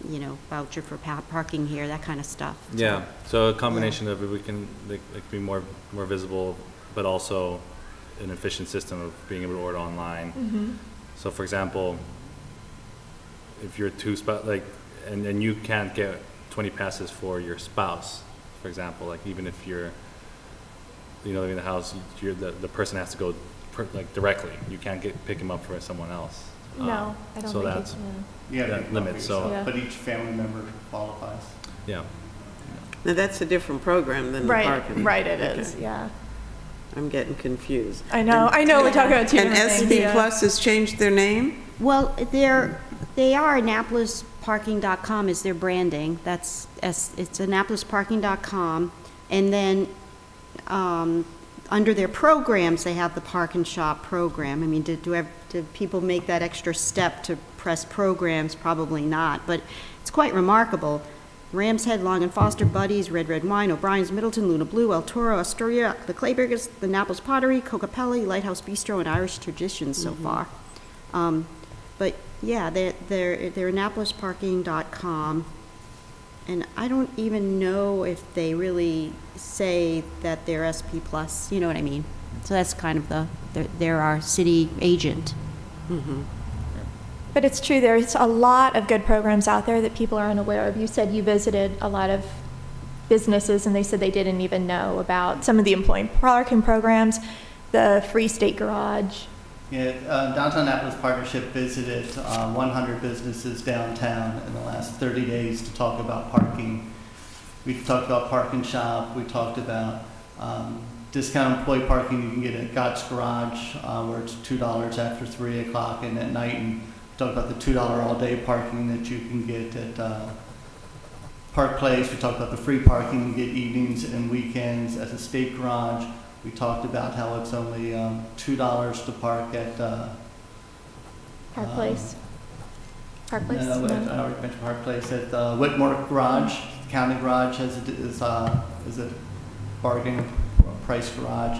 you know, voucher for parking here, that kind of stuff. Yeah, so a combination of it, we can, like be more visible, but also an efficient system of being able to order online. So for example, if you're and you can't get 20 passes for your spouse, for example, like even if you're, you know, in the house, the person has to go directly. You can't pick him up for someone else. No, I don't so think that's, it's, Yeah, that limits, so, Yeah. But each family member qualifies. yeah. Now, that's a different program than the parking. right, it Okay. is, yeah. I'm getting confused. I know, we're talking about two And different things. SP yeah. Plus has changed their name? Well, they are Annapolis AnnapolisParking.com is their branding. It's AnnapolisParking.com. And then under their programs, they have the Park and Shop program. I mean, do people make that extra step to press programs? Probably not, but it's quite remarkable. Ram's Head, Long and Foster, Buddy's, Red Wine, O'Brien's, Middleton, Luna Blue, El Toro, Astoria, the Clayburgers, the Naples Pottery, Cocapelli, Lighthouse Bistro, and Irish Traditions so far. But yeah, they're AnnapolisParking.com, and I don't even know if they really say that they're SP Plus. You know what I mean? So that's kind of they're our city agent. But it's true, there's a lot of good programs out there that people are unaware of. You said you visited a lot of businesses and they said they didn't even know about some of the employee parking programs, the Free State Garage. Yeah, Downtown Annapolis Partnership visited 100 businesses downtown in the last 30 days to talk about parking. We talked about Park and Shop. We talked about discount employee parking you can get at Gott's Garage, where it's $2 after 3 o'clock and at night. And we talked about the $2 all-day parking that you can get at Park Place. We talked about the free parking you get evenings and weekends at the State Garage. We talked about how it's only $2 to park at Park Place. Park Place? No, I already mentioned Park Place. At Whitmore Garage, County Garage is a bargain price garage.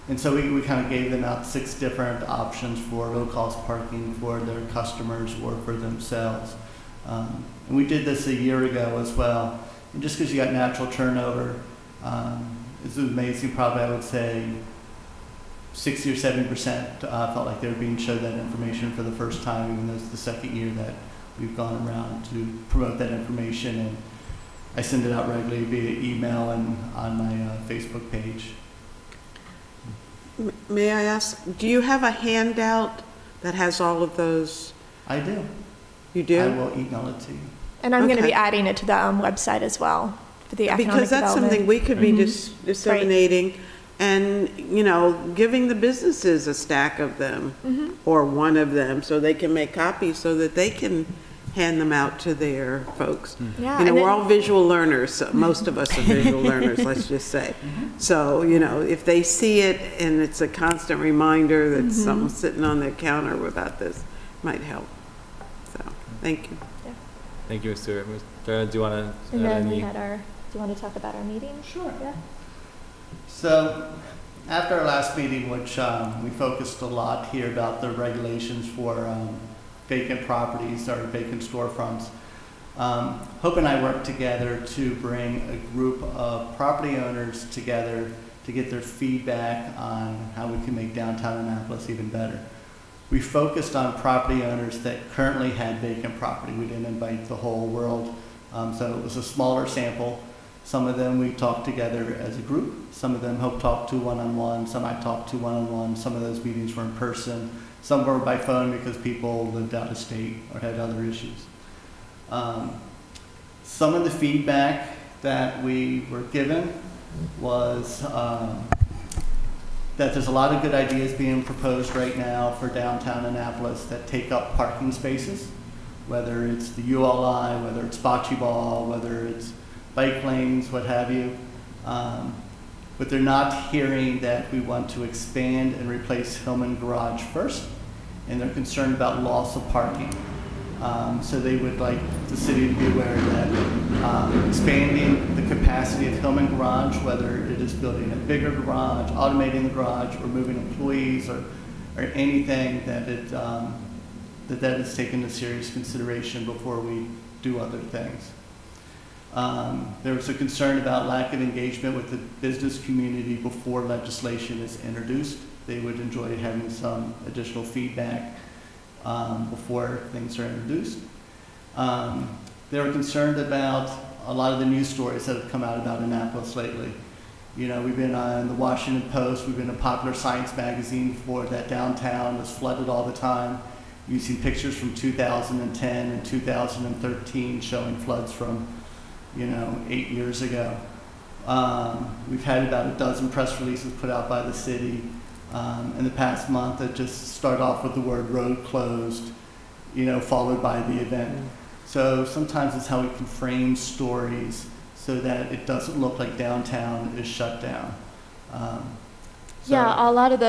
And so we kind of gave them out 6 different options for low-cost parking for their customers or for themselves. And we did this a year ago as well. And just because you got natural turnover, it's amazing. Probably I would say 60 or 70% felt like they were being showed that information for the first time, even though it's the second year that we've gone around to promote that information. And I send it out regularly via email and on my Facebook page. May I ask, do you have a handout that has all of those? I do. You do? I will email it to you. And I'm going to Okay. be adding it to the website as well, for the economic Because that's development. something we could be disseminating and, you know, giving the businesses a stack of them or one of them so they can make copies so that they can hand them out to their folks. Yeah, You know, and we're then- all visual learners. So most of us are visual learners, let's just say. So, you know, if they see it and it's a constant reminder that something's sitting on their counter about this, might help. So, thank you. Thank you, Mr. Do you want to And add then we any? had do you want to talk about our meeting? Sure. Yeah. So after our last meeting, which we focused a lot here about the regulations for vacant properties or vacant storefronts, Hope and I worked together to bring a group of property owners together to get their feedback on how we can make downtown Annapolis even better. We focused on property owners that currently had vacant property. We didn't invite the whole world, so it was a smaller sample. Some of them we talked together as a group. Some of them Hope talked to one-on-one. Some I talked to one-on-one. Some of those meetings were in person. Some were by phone because people lived out of state or had other issues. Some of the feedback that we were given was that there's a lot of good ideas being proposed right now for downtown Annapolis that take up parking spaces, whether it's the ULI, whether it's bocce ball, whether it's bike lanes, what have you. But they're not hearing that we want to expand and replace Hillman Garage first, and they're concerned about loss of parking. So they would like the city to be aware that expanding the capacity of Hillman Garage, whether it is building a bigger garage, automating the garage, or moving employees, or anything, that that is taken into serious consideration before we do other things. There was a concern about lack of engagement with the business community before legislation is introduced. They would enjoy having some additional feedback before things are introduced. They were concerned about a lot of the news stories that have come out about Annapolis lately. You know, we've been on the Washington Post, we've been in Popular Science magazine for that downtown is flooded all the time. You've seen pictures from 2010 and 2013 showing floods from, 8 years ago. We've had about a dozen press releases put out by the city in the past month that just start off with the word road closed, followed by the event. So sometimes it's how we can frame stories so that it doesn't look like downtown is shut down. Yeah, a lot of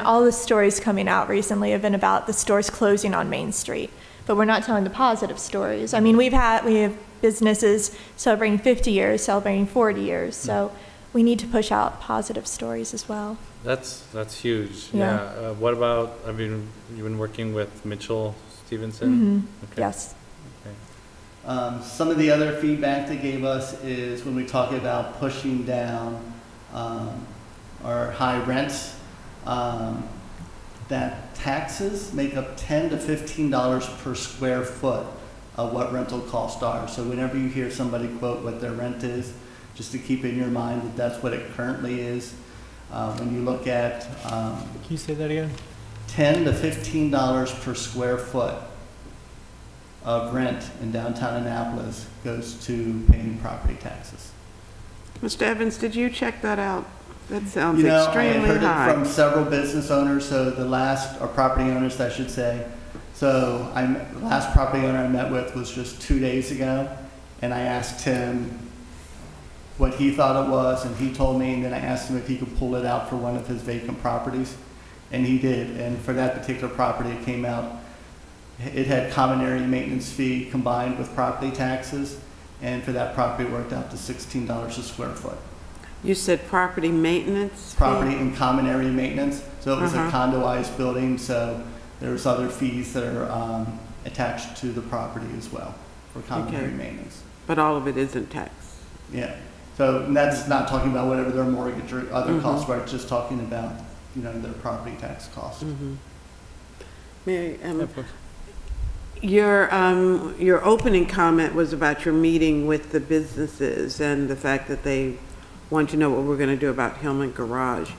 all the stories coming out recently have been about the stores closing on Main Street, but we're not telling the positive stories. I mean, we have businesses celebrating 50 years, celebrating 40 years, so we need to push out positive stories as well. That's huge. Yeah. What about, you've been working with Mitchell Stevenson? Mm-hmm. Okay. Yes. Okay. Some of the other feedback they gave us is when we talk about pushing down our high rents, that taxes make up $10 to $15 per square foot of what rental costs are. So whenever you hear somebody quote what their rent is, just to keep in your mind that that's what it currently is. When you look at Can you say that again? $10 to $15 per square foot of rent in downtown Annapolis goes to paying property taxes. Mr. Evans, did you check that out? That sounds I had extremely heard high. it from several business owners, or property owners, I should say. So the last property owner I met with was just 2 days ago, and I asked him what he thought it was, and he told me, and then I asked him if he could pull it out for one of his vacant properties, and he did. And for that particular property, it came out, it had common area maintenance fee combined with property taxes, and for that property, it worked out to $16 a square foot. You said property maintenance fee? Property and common area maintenance, so it was a condoized building, so there's other fees that are attached to the property as well for common area maintenance. But all of it isn't tax? Yeah. So and that's not talking about whatever their mortgage or other costs were, it's just talking about, their property tax costs. Mary, your opening comment was about your meeting with the businesses and the fact that they want to know what we're going to do about Hillman Garage.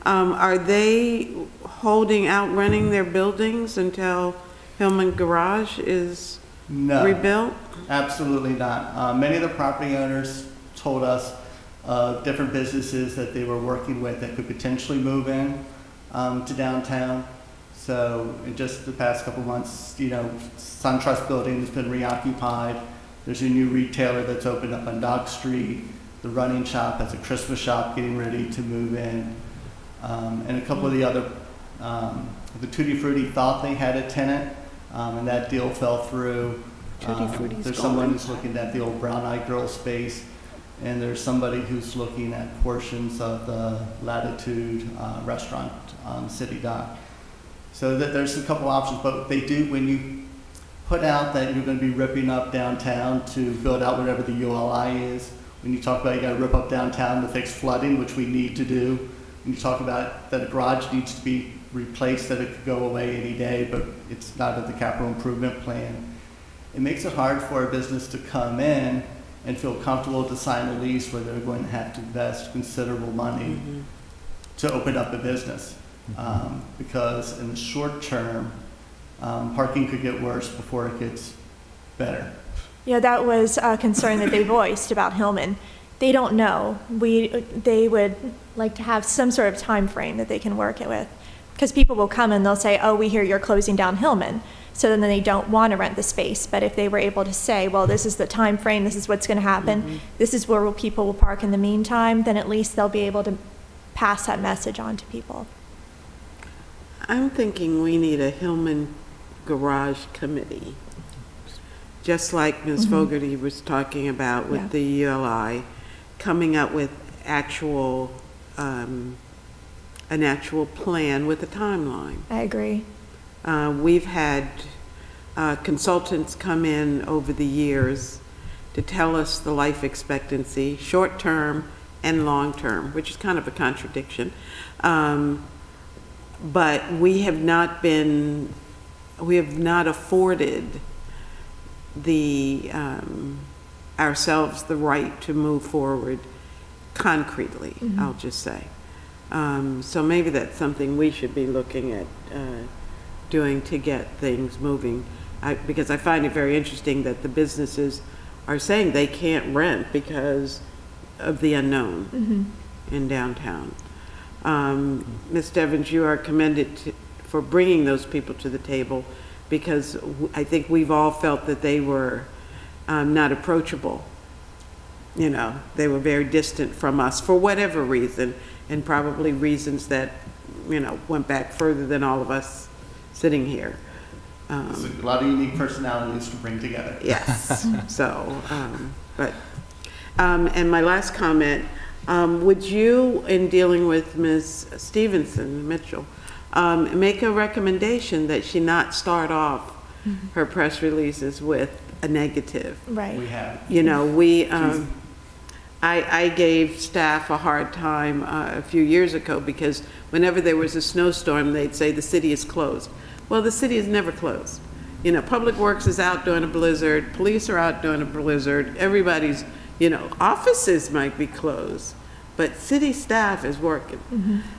Are they holding out renting their buildings until Hillman Garage is rebuilt? Absolutely not. Many of the property owners told us different businesses that they were working with that could potentially move in to downtown. So in just the past couple months, SunTrust building has been reoccupied. There's a new retailer that's opened up on Dock Street. The Running Shop has a Christmas shop getting ready to move in. And a couple of the other, the Tutti Frutti thought they had a tenant, and that deal fell through. There's someone who's looking at the old Brown Eyed Girl space, and there's somebody who's looking at portions of the Latitude restaurant on City Dock. So that there's a couple options, but they do, when you put out that you're going to be ripping up downtown to build out whatever the ULI is, when you talk about you got to rip up downtown to fix flooding, which we need to do, when you talk about that a garage needs to be replaced, that it could go away any day, but it's not at the capital improvement plan, it makes it hard for a business to come in and feel comfortable to sign a lease where they're going to have to invest considerable money to open up a business. Because in the short term, parking could get worse before it gets better. Yeah, that was a concern that they voiced about Hillman. They don't know. They would like to have some sort of time frame that they can work it with. Because people will come and they'll say, oh, we hear you're closing down Hillman. So then they don't want to rent the space. But if they were able to say, well, this is the time frame, this is what's going to happen, this is where people will park in the meantime, then at least they'll be able to pass that message on to people. I'm thinking we need a Hillman Garage Committee, just like Ms. Fogarty was talking about with the ULI, coming up with an actual plan with a timeline. I agree. We've had consultants come in over the years to tell us the life expectancy, short-term and long-term, which is kind of a contradiction. But we have not afforded ourselves the right to move forward concretely, I'll just say. So maybe that's something we should be looking at doing to get things moving. Because I find it very interesting that the businesses are saying they can't rent because of the unknown in downtown. Ms. Evans, you are commended for bringing those people to the table, because I think we've all felt that they were not approachable. You know, they were very distant from us for whatever reason, and probably reasons that, you know, went back further than all of us sitting here. It's a lot of unique personalities to bring together. Yes. So, and my last comment, would you, in dealing with Ms. Stevenson Mitchell, make a recommendation that she not start off her press releases with a negative? Right. We have. You know, I gave staff a hard time a few years ago because whenever there was a snowstorm, they'd say the city is closed. Well, the city is never closed. You know, Public Works is out during a blizzard, police are out during a blizzard, everybody's, you know, offices might be closed, but city staff is working.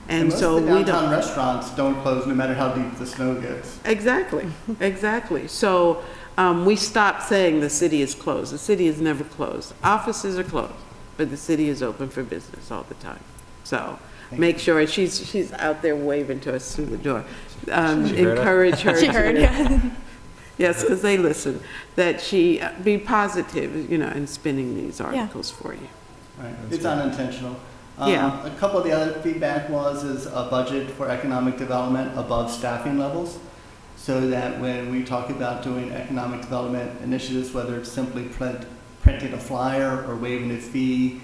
And most so of the we downtown don't. restaurants don't close no matter how deep the snow gets. Exactly, exactly. So we stopped saying the city is closed. The city is never closed. Offices are closed, but the city is open for business all the time. So make sure, she's out there waving to us through the door. Encourage her. She heard, yeah. Yes, because they listen, that she be positive, you know, in spinning these articles for you. Right. It's unintentional. Yeah. A couple of the other feedback is a budget for economic development above staffing levels, so that when we talk about doing economic development initiatives, whether it's simply printing a flyer or waiving a fee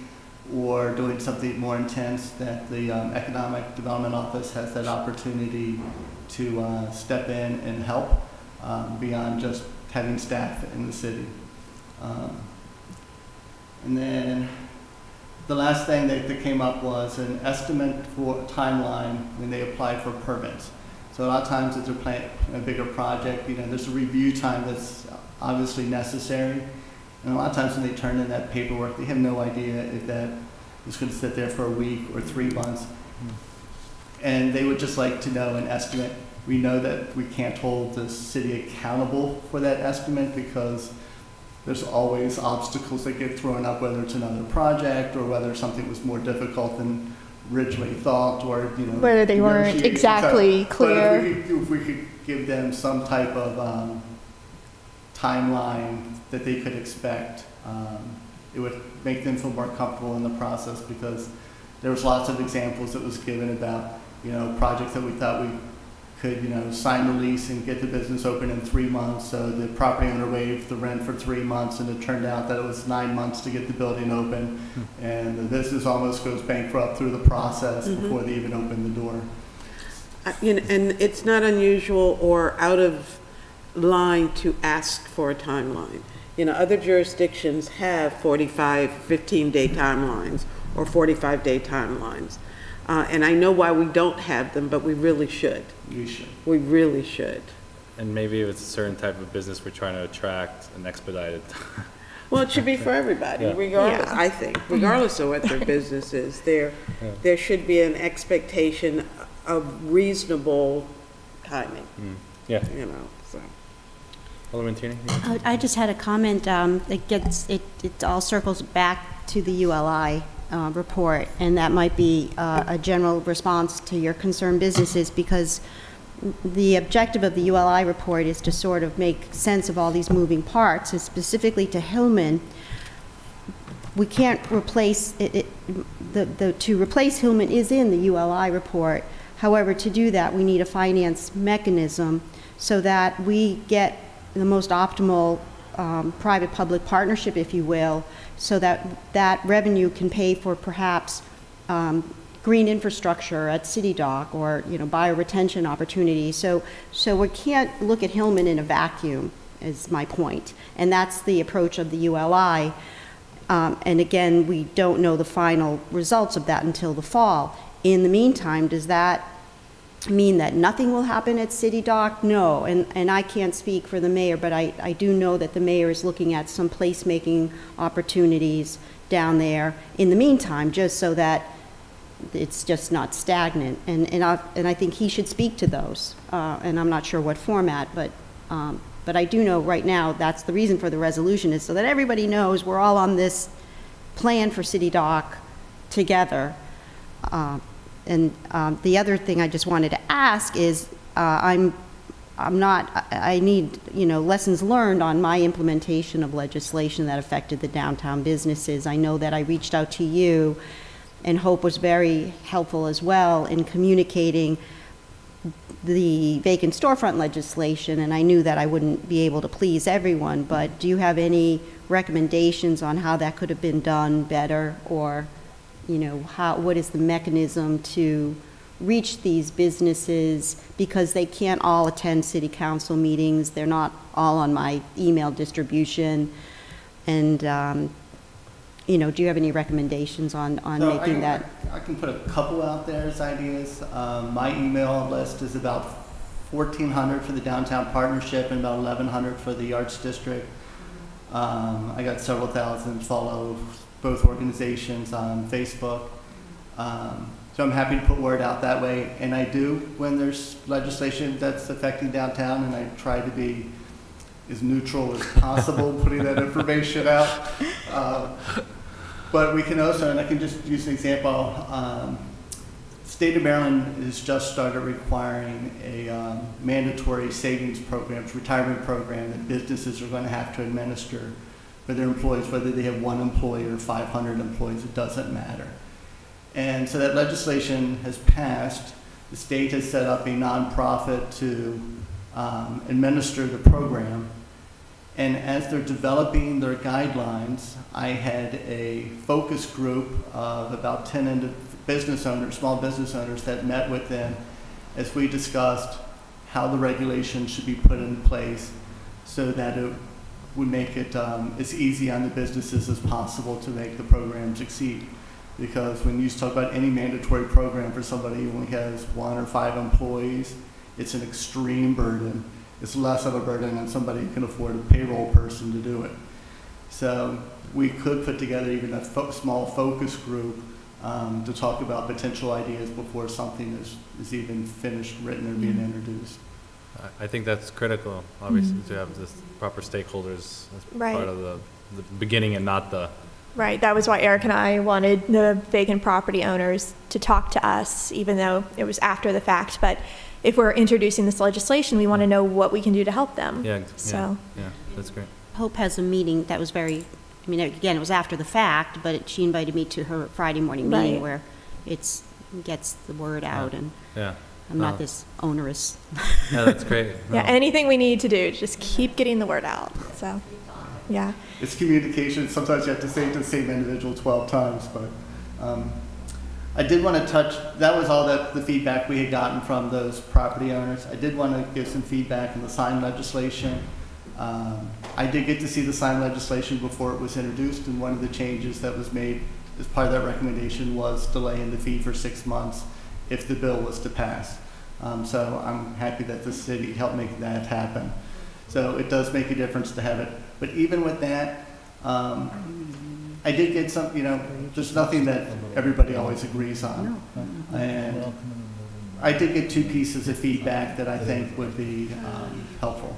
or doing something more intense, that the Economic Development Office has that opportunity to step in and help beyond just having staff in the city. And then the last thing that came up was an estimate for a timeline when they apply for permits. So a lot of times if they're a bigger project, you know, there's a review time that's obviously necessary. And a lot of times when they turn in that paperwork, they have no idea if that is going to sit there for a week or 3 months. And they would just like to know an estimate. We know that we can't hold the city accountable for that estimate because there's always obstacles that get thrown up, whether it's another project or whether something was more difficult than originally thought, or, you know, Whether they weren't negotiations. exactly But clear. if we could give them some type of timeline that they could expect, it would make them feel more comfortable in the process, because there was lots of examples that was given about, you know, projects that we thought we could, you know, sign the lease and get the business open in 3 months. So the property owner waived the rent for 3 months, and it turned out that it was 9 months to get the building open. And the business almost goes bankrupt through the process before they even open the door. You know, and it's not unusual or out of line to ask for a timeline. You know, other jurisdictions have 15-day timelines or 45-day timelines. And I know why we don't have them, but we really should. We should. We really should. And maybe if it's a certain type of business we're trying to attract and expedite it. Well, it should be for everybody, Yeah. regardless, Yeah. I think, regardless of what their business is. There should be an expectation of reasonable timing, Yeah. you know, so. Alderman Tierney? I just had a comment. It all circles back to the ULI report, and that might be a general response to your concerned businesses, because the objective of the ULI report is to sort of make sense of all these moving parts, and specifically to Hillman. We can't replace it. To replace Hillman is in the ULI report. However, to do that, we need a finance mechanism so that we get the most optimal private-public partnership, if you will, so that that revenue can pay for perhaps green infrastructure at City Dock, or, you know, bioretention opportunities. So we can't look at Hillman in a vacuum, is my point. And that's the approach of the ULI. And again, we don't know the final results of that until the fall. In the meantime, does that mean that nothing will happen at City Dock? No, and I can't speak for the mayor, but I do know that the mayor is looking at some placemaking opportunities down there in the meantime, just so that it's just not stagnant. And I think he should speak to those, and I'm not sure what format, but I do know right now that's the reason for the resolution, is so that everybody knows we're all on this plan for City Dock together. And the other thing I just wanted to ask is, I I need, lessons learned on my implementation of legislation that affected the downtown businesses. I know that I reached out to you, and Hope was very helpful as well in communicating the vacant storefront legislation, and I knew that I wouldn't be able to please everyone, but do you have any recommendations on how that could have been done better, or, what is the mechanism to reach these businesses, because they can't all attend city council meetings, they're not all on my email distribution, and, do you have any recommendations on making that? I can put a couple out there as ideas. My email list is about 1,400 for the downtown partnership and about 1,100 for the arts district. I got several thousand follow both organizations on Facebook. So I'm happy to put word out that way. And I do when there's legislation that's affecting downtown, and I try to be as neutral as possible putting that information out. But we can also, and I can just use an example, State of Maryland has just started requiring a mandatory savings program, retirement program that businesses are going to have to administer for their employees, whether they have 1 employee or 500 employees, it doesn't matter. And so that legislation has passed. The state has set up a nonprofit to administer the program. And as they're developing their guidelines, I had a focus group of about 10 business owners, small business owners, that met with them as we discussed how the regulations should be put in place so that it would make it as easy on the businesses as possible to make the program succeed. Because when you talk about any mandatory program for somebody who only has 1 or 5 employees, it's an extreme burden. It's less of a burden than somebody who can afford a payroll person to do it. So we could put together even a small focus group to talk about potential ideas before something is even finished, written, or being introduced. I think that's critical, obviously, to have the proper stakeholders as part of the beginning and not the... Right, that was why Eric and I wanted the vacant property owners to talk to us, even though it was after the fact. But if we're introducing this legislation, we want to know what we can do to help them. Yeah, so. Yeah, that's great. Hope has a meeting that was very, again, it was after the fact, but she invited me to her Friday morning meeting where gets the word out, and I'm not this onerous. Yeah, that's great. Yeah, anything we need to do, just keep getting the word out. So, yeah. It's communication. Sometimes you have to say it to the same individual 12 times, but I did want to touch, that was all the feedback we had gotten from those property owners. I did want to give some feedback on the sign legislation. I did get to see the sign legislation before it was introduced, and one of the changes that was made as part of that recommendation was delaying the fee for 6 months if the bill was to pass. So I'm happy that the city helped make that happen. So it does make a difference to have it. But even with that, I did get some, there's nothing that everybody always agrees on. And I did get 2 pieces of feedback that I think would be helpful.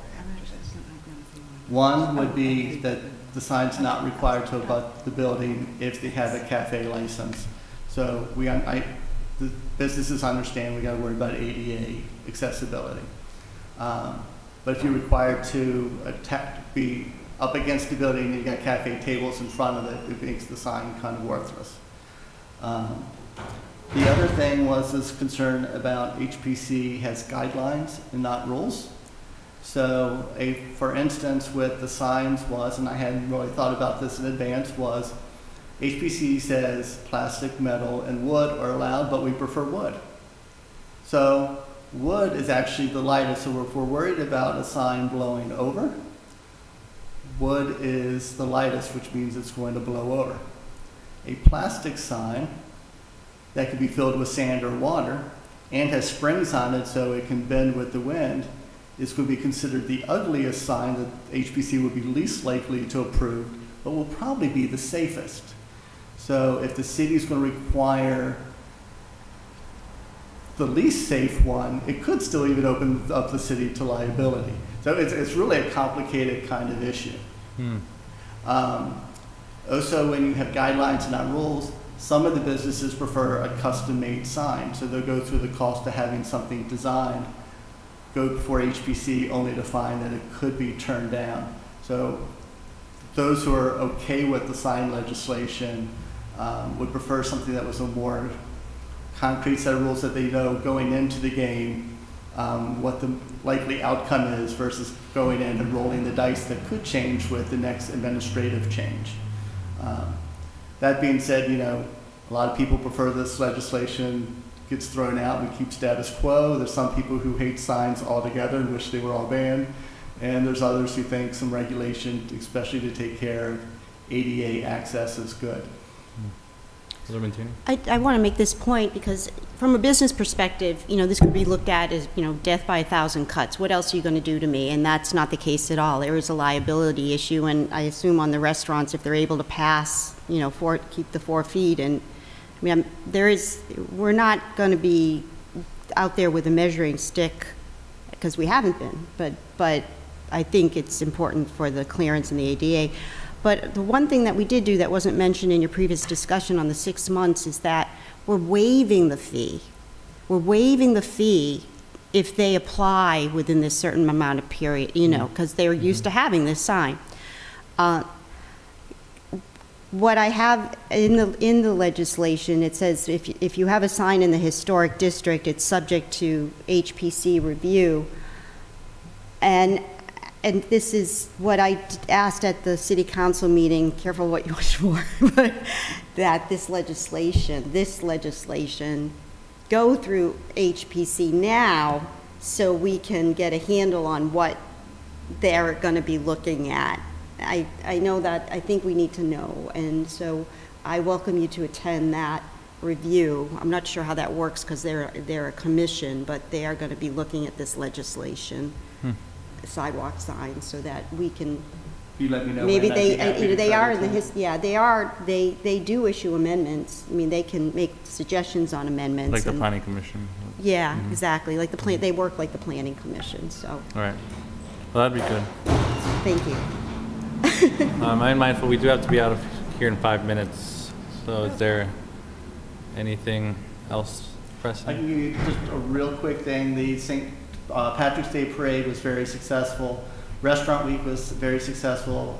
One would be that the sign's not required to abut the building if they have a cafe license. So the businesses understand we got to worry about ADA accessibility. But if you're required to be up against the building and you got cafe tables in front of it, it makes the sign kind of worthless. The other thing was this concern about HPC has guidelines and not rules. So for instance, with the signs was, and I hadn't really thought about this in advance, was HPC says plastic, metal, and wood are allowed, but we prefer wood. So wood is actually the lightest, so if we're worried about a sign blowing over, wood is the lightest, which means it's going to blow over. A plastic sign that can be filled with sand or water and has springs on it so it can bend with the wind is going to be considered the ugliest sign that HPC would be least likely to approve, but will probably be the safest. So if the city is going to require the least safe one, it could still even open up the city to liability. So it's really a complicated kind of issue. Also, when you have guidelines and not rules, some of the businesses prefer a custom-made sign, so they'll go through the cost of having something designed go before HPC only to find that it could be turned down. So those who are okay with the sign legislation would prefer something that was a more concrete set of rules that they know going into the game what the likely outcome is versus going in and rolling the dice that could change with the next administrative change. That being said, you know, a lot of people prefer this legislation gets thrown out and keep status quo. There's some people who hate signs altogether and wish they were all banned. And there's others who think some regulation, especially to take care of ADA access, is good. I want to make this point because from a business perspective, you know, this could be looked at as, you know, death by 1,000 cuts. What else are you going to do to me? And that's not the case at all. There is a liability issue, and I assume on the restaurants, if they're able to pass, you know, keep the 4 feet. And I mean, we're not going to be out there with a measuring stick because we haven't been, but I think it's important for the clearance in the ADA. But the one thing that we did do that wasn't mentioned in your previous discussion on the 6 months is that we're waiving the fee. We're waiving the fee if they apply within this certain amount of period, you know, because they're used to having this sign. What I have in the legislation, it says if you have a sign in the historic district, it's subject to HPC review. And this is what I asked at the city council meeting, careful what you wish for, but that this legislation go through HPC now so we can get a handle on what they're going to be looking at. I know that, I think we need to know, and so I welcome you to attend that review. I'm not sure how that works because they're a commission, but they are going to be looking at this legislation. Sidewalk signs, so that we can. You let me know. Maybe they are in the they do issue amendments. I mean, they can make suggestions on amendments. Like the planning commission. Yeah, exactly. Like they work like the planning commission. So. All right. Well, that'd be good. Thank you. I'm mindful we do have to be out of here in 5 minutes. So is there anything else pressing? I can give you just a real quick thing. The St. Patrick's Day Parade was very successful. Restaurant Week was very successful.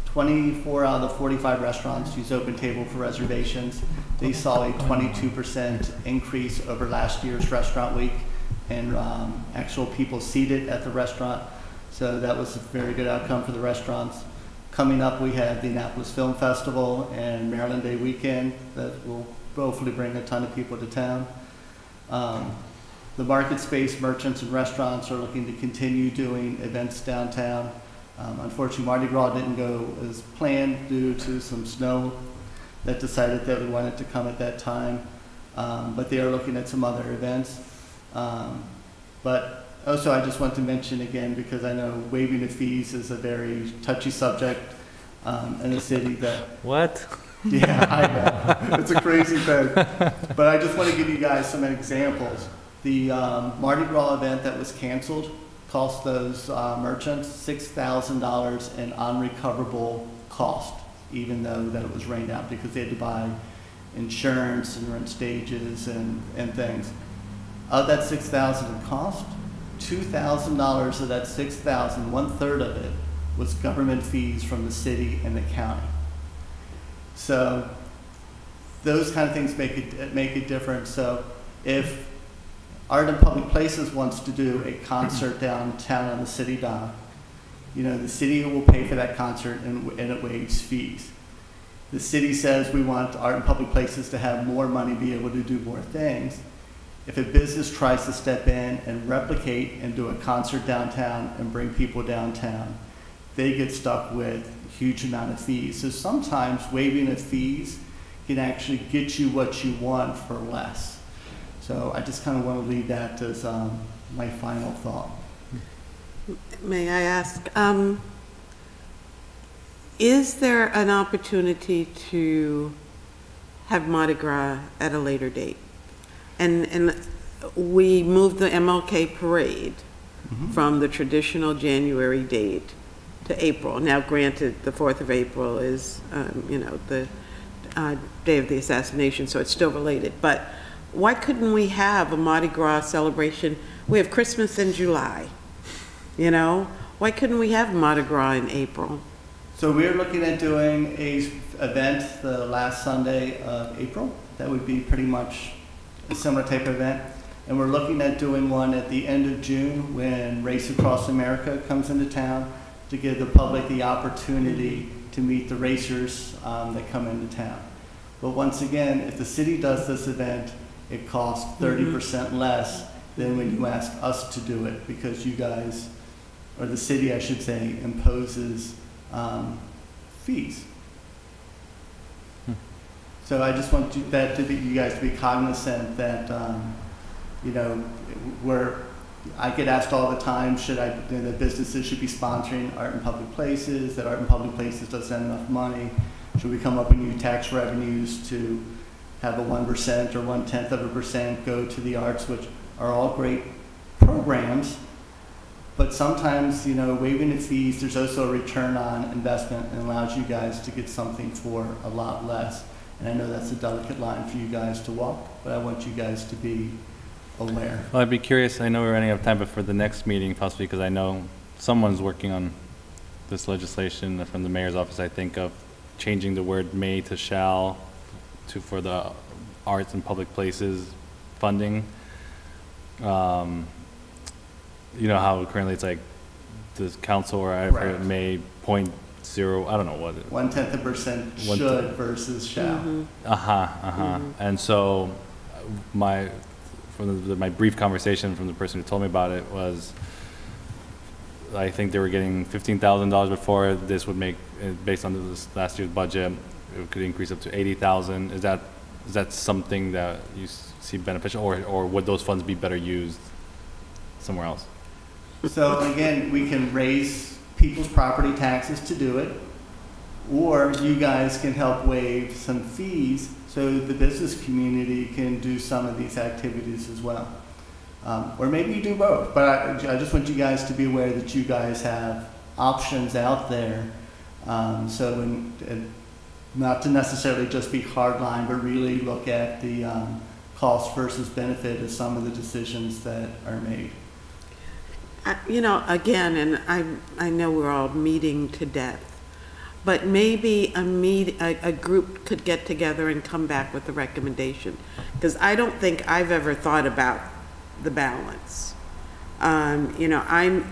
24 out of the 45 restaurants use Open Table for reservations. They saw a 22% increase over last year's Restaurant Week and actual people seated at the restaurant. So that was a very good outcome for the restaurants. Coming up, we have the Annapolis Film Festival and Maryland Day Weekend that will hopefully bring a ton of people to town. The market space merchants and restaurants are looking to continue doing events downtown. Unfortunately, Mardi Gras didn't go as planned due to some snow that decided that we wanted to come at that time. But they are looking at some other events. But also, I just want to mention again, because I know waiving the fees is a very touchy subject in the city that... What? Yeah, I know. It's a crazy thing. But I just want to give you guys some examples. The Mardi Gras event that was canceled cost those merchants $6,000 in unrecoverable cost, even though that it was rained out, because they had to buy insurance and rent stages and things. Of that $6,000 in cost, $2,000 of that $6,000, 1/3 of it, was government fees from the city and the county. So those kind of things make a difference. So if Art in Public Places wants to do a concert downtown on the city dock, you know, the city will pay for that concert and it waives fees. The city says we want Art in Public Places to have more money, be able to do more things. If a business tries to step in and replicate and do a concert downtown and bring people downtown, they get stuck with a huge amount of fees. So sometimes waiving of fees can actually get you what you want for less. So I just kind of want to leave that as my final thought. May I ask, is there an opportunity to have Mardi Gras at a later date? And we moved the MLK parade from the traditional January date to April. Now, granted, the 4th of April is, you know, the day of the assassination, so it's still related. But why couldn't we have a Mardi Gras celebration we have Christmas in July, you know? Why couldn't we have Mardi Gras in April? So we're looking at doing a event the last Sunday of April. That would be pretty much a similar type of event. And we're looking at doing one at the end of June when Race Across America comes into town to give the public the opportunity to meet the racers that come into town. But once again, if the city does this event, it costs 30% less than when you ask us to do it, because you guys, or the city, I should say, imposes fees. So I just want you guys to be cognizant that, you know, I get asked all the time, the businesses should be sponsoring Art in Public Places, that Art in Public Places doesn't have enough money. Should we come up with new tax revenues to have a 1% or 0.1% go to the arts, which are all great programs. But sometimes, you know, waiving the fees, there's also a return on investment and allows you guys to get something for a lot less. And I know that's a delicate line for you guys to walk, but I want you guys to be aware. Well, I'd be curious, I know we're running out of time, but for the next meeting, possibly, because I know someone's working on this legislation from the mayor's office, I think, of changing the word may to shall for the arts and public places funding. You know how currently it's like the council or I forget, may 0.0, I don't know what. 0.1% should versus shall. And so my brief conversation from the person who told me about it was, I think they were getting $15,000 before. This would make, based on this last year's budget, it could increase up to $80,000. Is that something that you see beneficial, or would those funds be better used somewhere else? So again, we can raise people's property taxes to do it, or you guys can help waive some fees so the business community can do some of these activities as well. Or maybe you do both, but I just want you guys to be aware that you guys have options out there. Not to necessarily just be hardline, but really look at the cost versus benefit of some of the decisions that are made. You know, again, and I know we're all meeting to death, but maybe a group could get together and come back with a recommendation, because I don't think I've ever thought about the balance. You know, I'm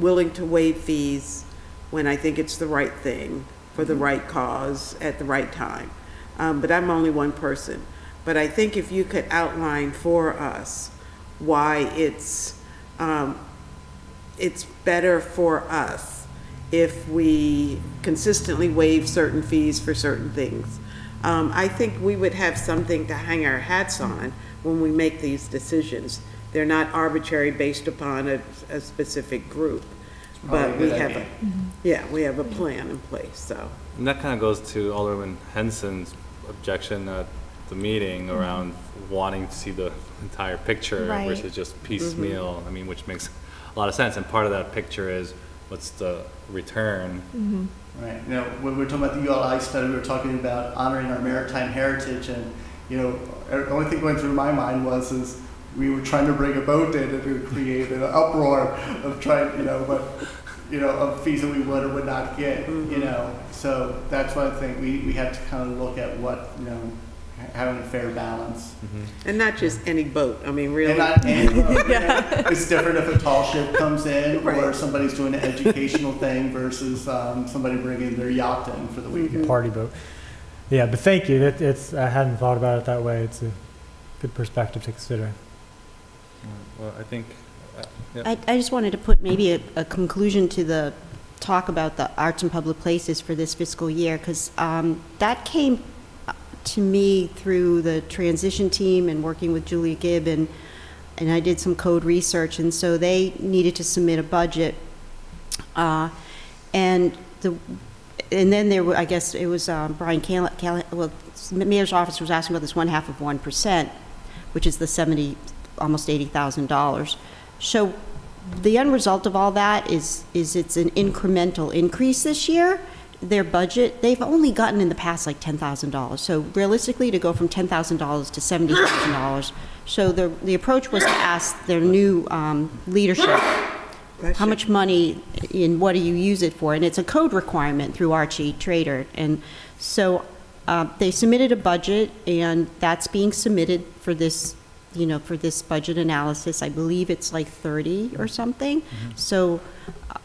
willing to waive fees when I think it's the right thing for the right cause at the right time. But I'm only one person. But I think if you could outline for us why it's better for us if we consistently waive certain fees for certain things. I think we would have something to hang our hats on when we make these decisions. They're not arbitrary based upon a specific group, but we have we have a plan in place. So, and that kind of goes to Alderman Henson's objection at the meeting around wanting to see the entire picture versus just piecemeal. I mean, which makes a lot of sense. And part of that picture is what's the return. Right. You know, when we were talking about the ULI study, we were talking about honoring our maritime heritage, and you know, the only thing going through my mind is we were trying to bring a boat in and to create an uproar of trying, you know, but you know, of fees that we would or would not get, you know. So that's why I think we have to kind of look at what, you know, having a fair balance. And not just any boat. I mean, really. And not any boat. It's different if a tall ship comes in or somebody's doing an educational thing versus somebody bringing their yacht in for the weekend. Party boat. Yeah, but thank you. I hadn't thought about it that way. It's a good perspective to consider. Well, I think. I just wanted to put maybe a conclusion to the talk about the arts and public places for this fiscal year, because that came to me through the transition team and working with Julia Gibb, and I did some code research, and so they needed to submit a budget, and then there were, I guess it was Brian well, the mayor's office was asking about this 0.5 of 1%, which is the almost $80,000. So the end result of all that is it's an incremental increase this year. their budget, they've only gotten in the past like $10,000. So realistically, to go from $10,000 to $70,000. So the approach was to ask their new leadership, how much money and what do you use it for? And it's a code requirement through Archie Trader. And so they submitted a budget, and that's being submitted for this, you know, for this budget analysis. I believe it's like 30 or something. So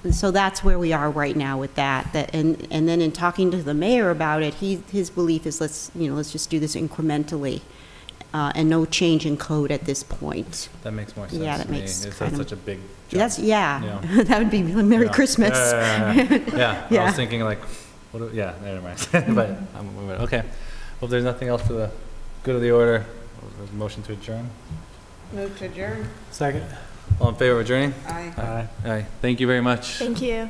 that's where we are right now with that. And then in talking to the mayor about it, his belief is let's just do this incrementally, and no change in code at this point. That makes more sense. Yeah, that to me. makes It's kind of- such a big jump. That's, yeah, Yeah. that would be Merry Yeah. Christmas. Yeah. I Yeah. was thinking like, never mind. But I'm moving. Okay. Well, if there's nothing else for the good of the order, motion to adjourn. Move to adjourn. Second. All in favor of adjourning? Aye. Aye. Aye. Thank you very much. Thank you.